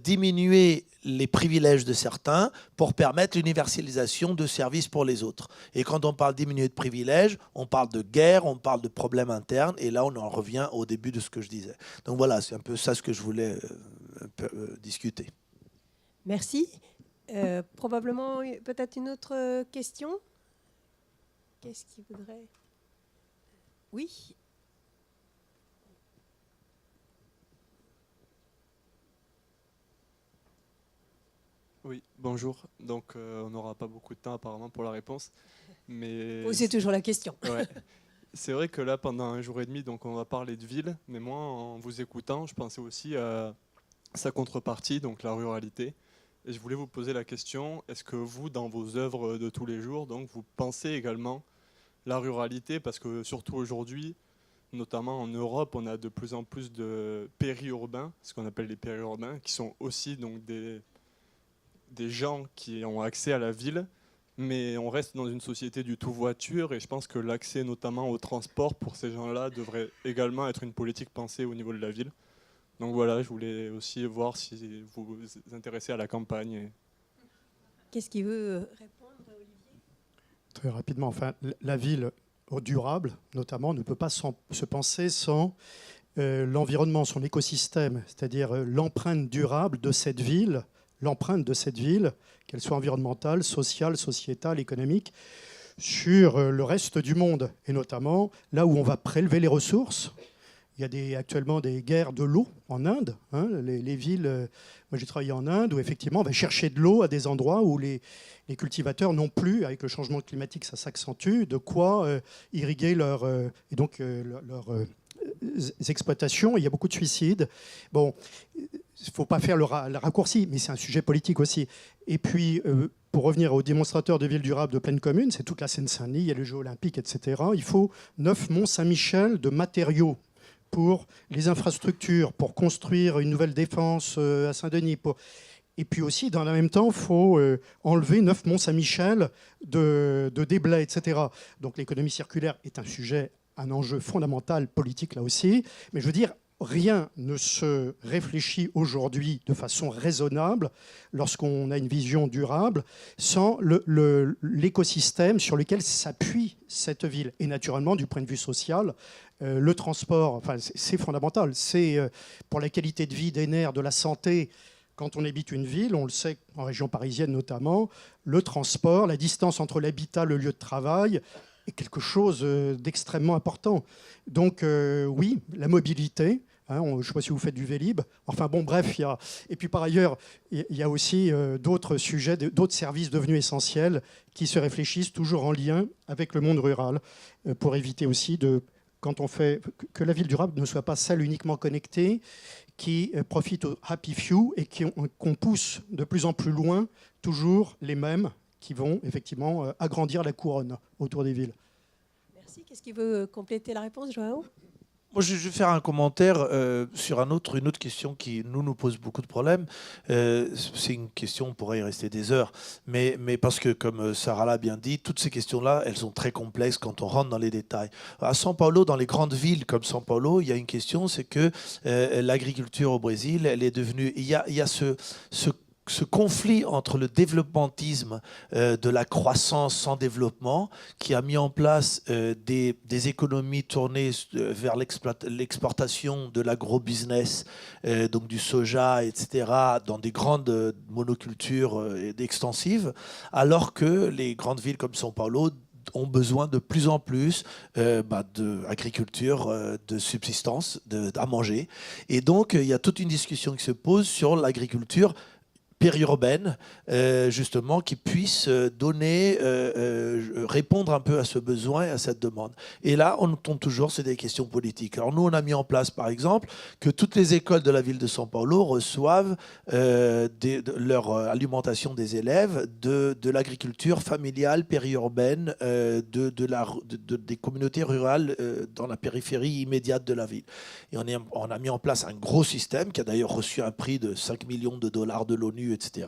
diminuer les privilèges de certains pour permettre l'universalisation de services pour les autres. Et quand on parle diminuer de privilèges, on parle de guerre, on parle de problèmes internes, et là on en revient au début de ce que je disais. Donc voilà, c'est un peu ça ce que je voulais discuter. Merci. Probablement peut-être une autre question. Qu'est-ce qui voudrait... Oui. Oui, bonjour. Donc, on n'aura pas beaucoup de temps apparemment pour la réponse. Mais posez toujours la question. Ouais. C'est vrai que là, pendant un jour et demi, donc, on va parler de ville. Mais moi, en vous écoutant, je pensais aussi à sa contrepartie, donc la ruralité. Et je voulais vous poser la question, est-ce que vous, dans vos œuvres de tous les jours, donc, vous pensez également la ruralité? Parce que surtout aujourd'hui, notamment en Europe, on a de plus en plus de périurbains, ce qu'on appelle les périurbains, qui sont aussi donc, des gens qui ont accès à la ville, mais on reste dans une société du tout voiture, et je pense que l'accès notamment au transport pour ces gens-là devrait également être une politique pensée au niveau de la ville. Donc voilà, je voulais aussi voir si vous vous intéressez à la campagne. Qu'est-ce qui veut répondre, Olivier? Très rapidement, enfin, la ville durable, notamment, ne peut pas se penser sans l'environnement, son écosystème, c'est-à-dire l'empreinte durable de cette ville, qu'elle soit environnementale, sociale, sociétale, économique, sur le reste du monde, et notamment là où on va prélever les ressources. Il y a actuellement des guerres de l'eau en Inde. Les villes, moi j'ai travaillé en Inde, où effectivement on va chercher de l'eau à des endroits où les cultivateurs n'ont plus, avec le changement climatique ça s'accentue, de quoi irriguer leurs exploitations. Il y a beaucoup de suicides. Bon, il ne faut pas faire le raccourci, mais c'est un sujet politique aussi. Et puis, pour revenir aux démonstrateurs de villes durables de pleine commune, c'est toute la Seine-Saint-Denis, il y a les Jeux Olympiques, etc. Il faut 9 Mont-Saint-Michel de matériaux pour les infrastructures, pour construire une nouvelle défense à Saint-Denis. Et puis aussi, dans le même temps, il faut enlever 9 Mont-Saint-Michel de déblais, etc. Donc l'économie circulaire est un enjeu fondamental politique là aussi. Mais je veux dire, rien ne se réfléchit aujourd'hui de façon raisonnable lorsqu'on a une vision durable sans l'écosystème sur lequel s'appuie cette ville. Et naturellement, du point de vue social, le transport, enfin, c'est fondamental. C'est pour la qualité de vie, des nerfs, de la santé. Quand on habite une ville, on le sait en région parisienne notamment, le transport, la distance entre l'habitat, le lieu de travail est quelque chose d'extrêmement important. Donc oui, la mobilité. Je ne sais pas si vous faites du Vélib. Enfin bon, bref, et puis par ailleurs, il y a aussi d'autres sujets, d'autres services devenus essentiels qui se réfléchissent toujours en lien avec le monde rural pour éviter aussi quand on fait que la ville durable ne soit pas celle uniquement connectée qui profite aux happy few et qu'on pousse de plus en plus loin toujours les mêmes qui vont effectivement agrandir la couronne autour des villes. Merci. Qu'est-ce qui veut compléter la réponse, Joao ? Moi, je vais faire un commentaire sur une autre question qui nous pose beaucoup de problèmes. C'est une question, on pourrait y rester des heures, mais parce que, comme Sarah l'a bien dit, toutes ces questions-là, elles sont très complexes quand on rentre dans les détails. À São Paulo, dans les grandes villes comme São Paulo, il y a une question, c'est que l'agriculture au Brésil, elle est devenue... Il y a ce conflit entre le développementisme de la croissance sans développement qui a mis en place des économies tournées vers l'exportation de l'agro-business, donc du soja, etc., dans des grandes monocultures extensives, alors que les grandes villes comme São Paulo ont besoin de plus en plus d'agriculture de subsistance, à manger. Et donc, il y a toute une discussion qui se pose sur l'agriculture périurbaine, justement, qui puisse répondre un peu à ce besoin et à cette demande. Et là, on tombe toujours sur des questions politiques. Alors nous, on a mis en place, par exemple, que toutes les écoles de la ville de São Paulo reçoivent leur alimentation des élèves de l'agriculture familiale périurbaine des communautés rurales dans la périphérie immédiate de la ville. Et on a mis en place un gros système qui a d'ailleurs reçu un prix de 5 millions de dollars de l'ONU, etc.,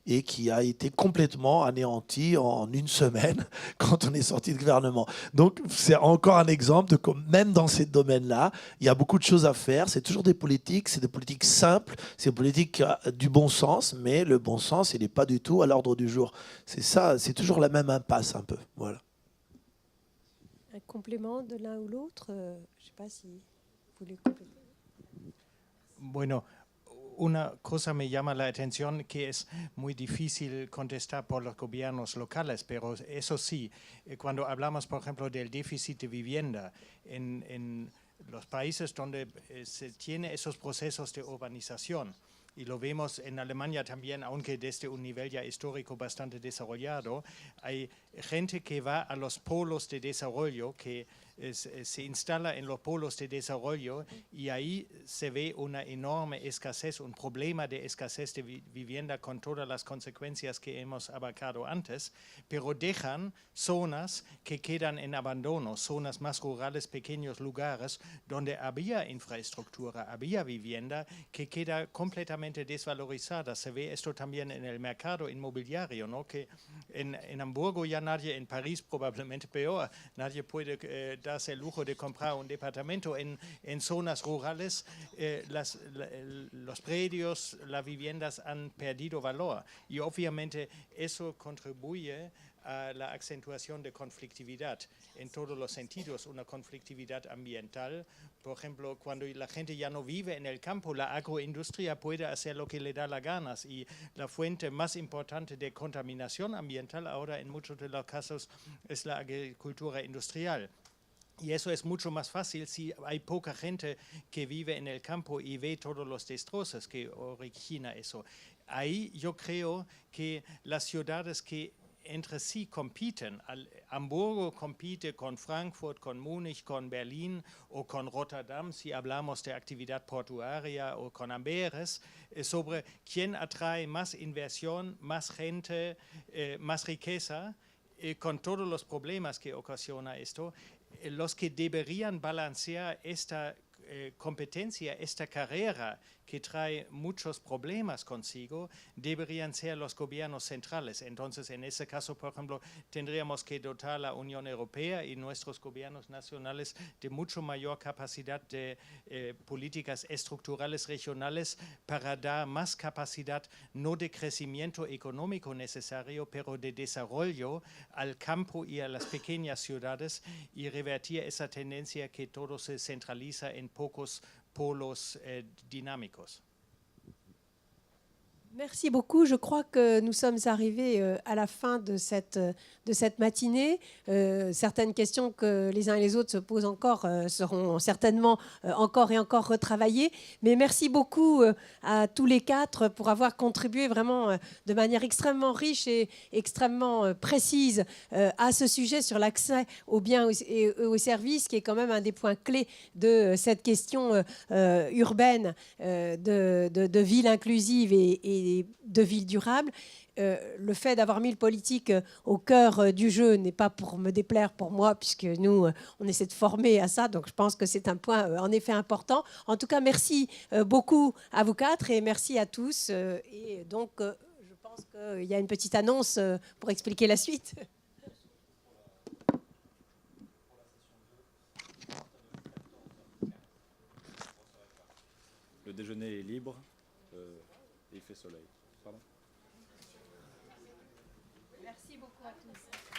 et qui a été complètement anéanti en une semaine quand on est sorti de gouvernement. Donc c'est encore un exemple de comme même dans ces domaines-là, il y a beaucoup de choses à faire. C'est toujours des politiques, c'est des politiques simples, c'est des politiques du bon sens, mais le bon sens, il n'est pas du tout à l'ordre du jour. C'est ça, c'est toujours la même impasse un peu. Voilà. Un complément de l'un ou l'autre, je ne sais pas si vous voulez compléter. Bueno, una cosa me llama la atención que es muy difícil contestar por los gobiernos locales, pero eso sí, cuando hablamos, por ejemplo, del déficit de vivienda en los países donde se tiene esos procesos de urbanización, y lo vemos en Alemania también, aunque desde un nivel ya histórico bastante desarrollado, hay gente que va a los polos de desarrollo, que se instala en los polos de desarrollo y ahí se ve una enorme escasez, un problema de escasez de vivienda con todas las consecuencias que hemos abarcado antes, pero dejan zonas que quedan en abandono, zonas más rurales, pequeños lugares donde había infraestructura, había vivienda que queda completamente desvalorizada. Se ve esto también en el mercado inmobiliario, ¿no? Que en Hamburgo ya nadie, en París probablemente peor, nadie puede darse el lujo de comprar un departamento. En zonas rurales los predios, las viviendas han perdido valor y obviamente eso contribuye a la acentuación de conflictividad en todos los sentidos, una conflictividad ambiental. Por ejemplo, cuando la gente ya no vive en el campo, la agroindustria puede hacer lo que le da la gana y la fuente más importante de contaminación ambiental ahora en muchos de los casos es la agricultura industrial. Y eso es mucho más fácil si hay poca gente que vive en el campo y ve todos los destrozos que origina eso. Ahí yo creo que las ciudades que entre sí compiten, Hamburgo compite con Frankfurt, con Múnich, con Berlín o con Rotterdam, si hablamos de actividad portuaria, o con Amberes, sobre quién atrae más inversión, más gente, más riqueza, con todos los problemas que ocasiona esto. Los que deberían balancear esta competencia, esta carrera que trae muchos problemas consigo, deberían ser los gobiernos centrales. Entonces, en ese caso, por ejemplo, tendríamos que dotar a la Unión Europea y nuestros gobiernos nacionales de mucho mayor capacidad de políticas estructurales regionales para dar más capacidad, no de crecimiento económico necesario, pero de desarrollo al campo y a las pequeñas ciudades y revertir esa tendencia que todo se centraliza en pocos polos dinámicos. Merci beaucoup. Je crois que nous sommes arrivés à la fin de cette matinée. Certaines questions que les uns et les autres se posent encore seront certainement encore et encore retravaillées. Mais merci beaucoup à tous les quatre pour avoir contribué vraiment de manière extrêmement riche et extrêmement précise à ce sujet sur l'accès aux biens et aux services, qui est quand même un des points clés de cette question urbaine de ville inclusive et de ville durable. Le fait d'avoir mis le politique au cœur du jeu n'est pas pour me déplaire pour moi, puisque nous, on essaie de former à ça, donc je pense que c'est un point en effet important. En tout cas, merci beaucoup à vous quatre et merci à tous. Et donc, je pense qu'il y a une petite annonce pour expliquer la suite. Le déjeuner est libre et il fait soleil. Pardon. Merci beaucoup à tous.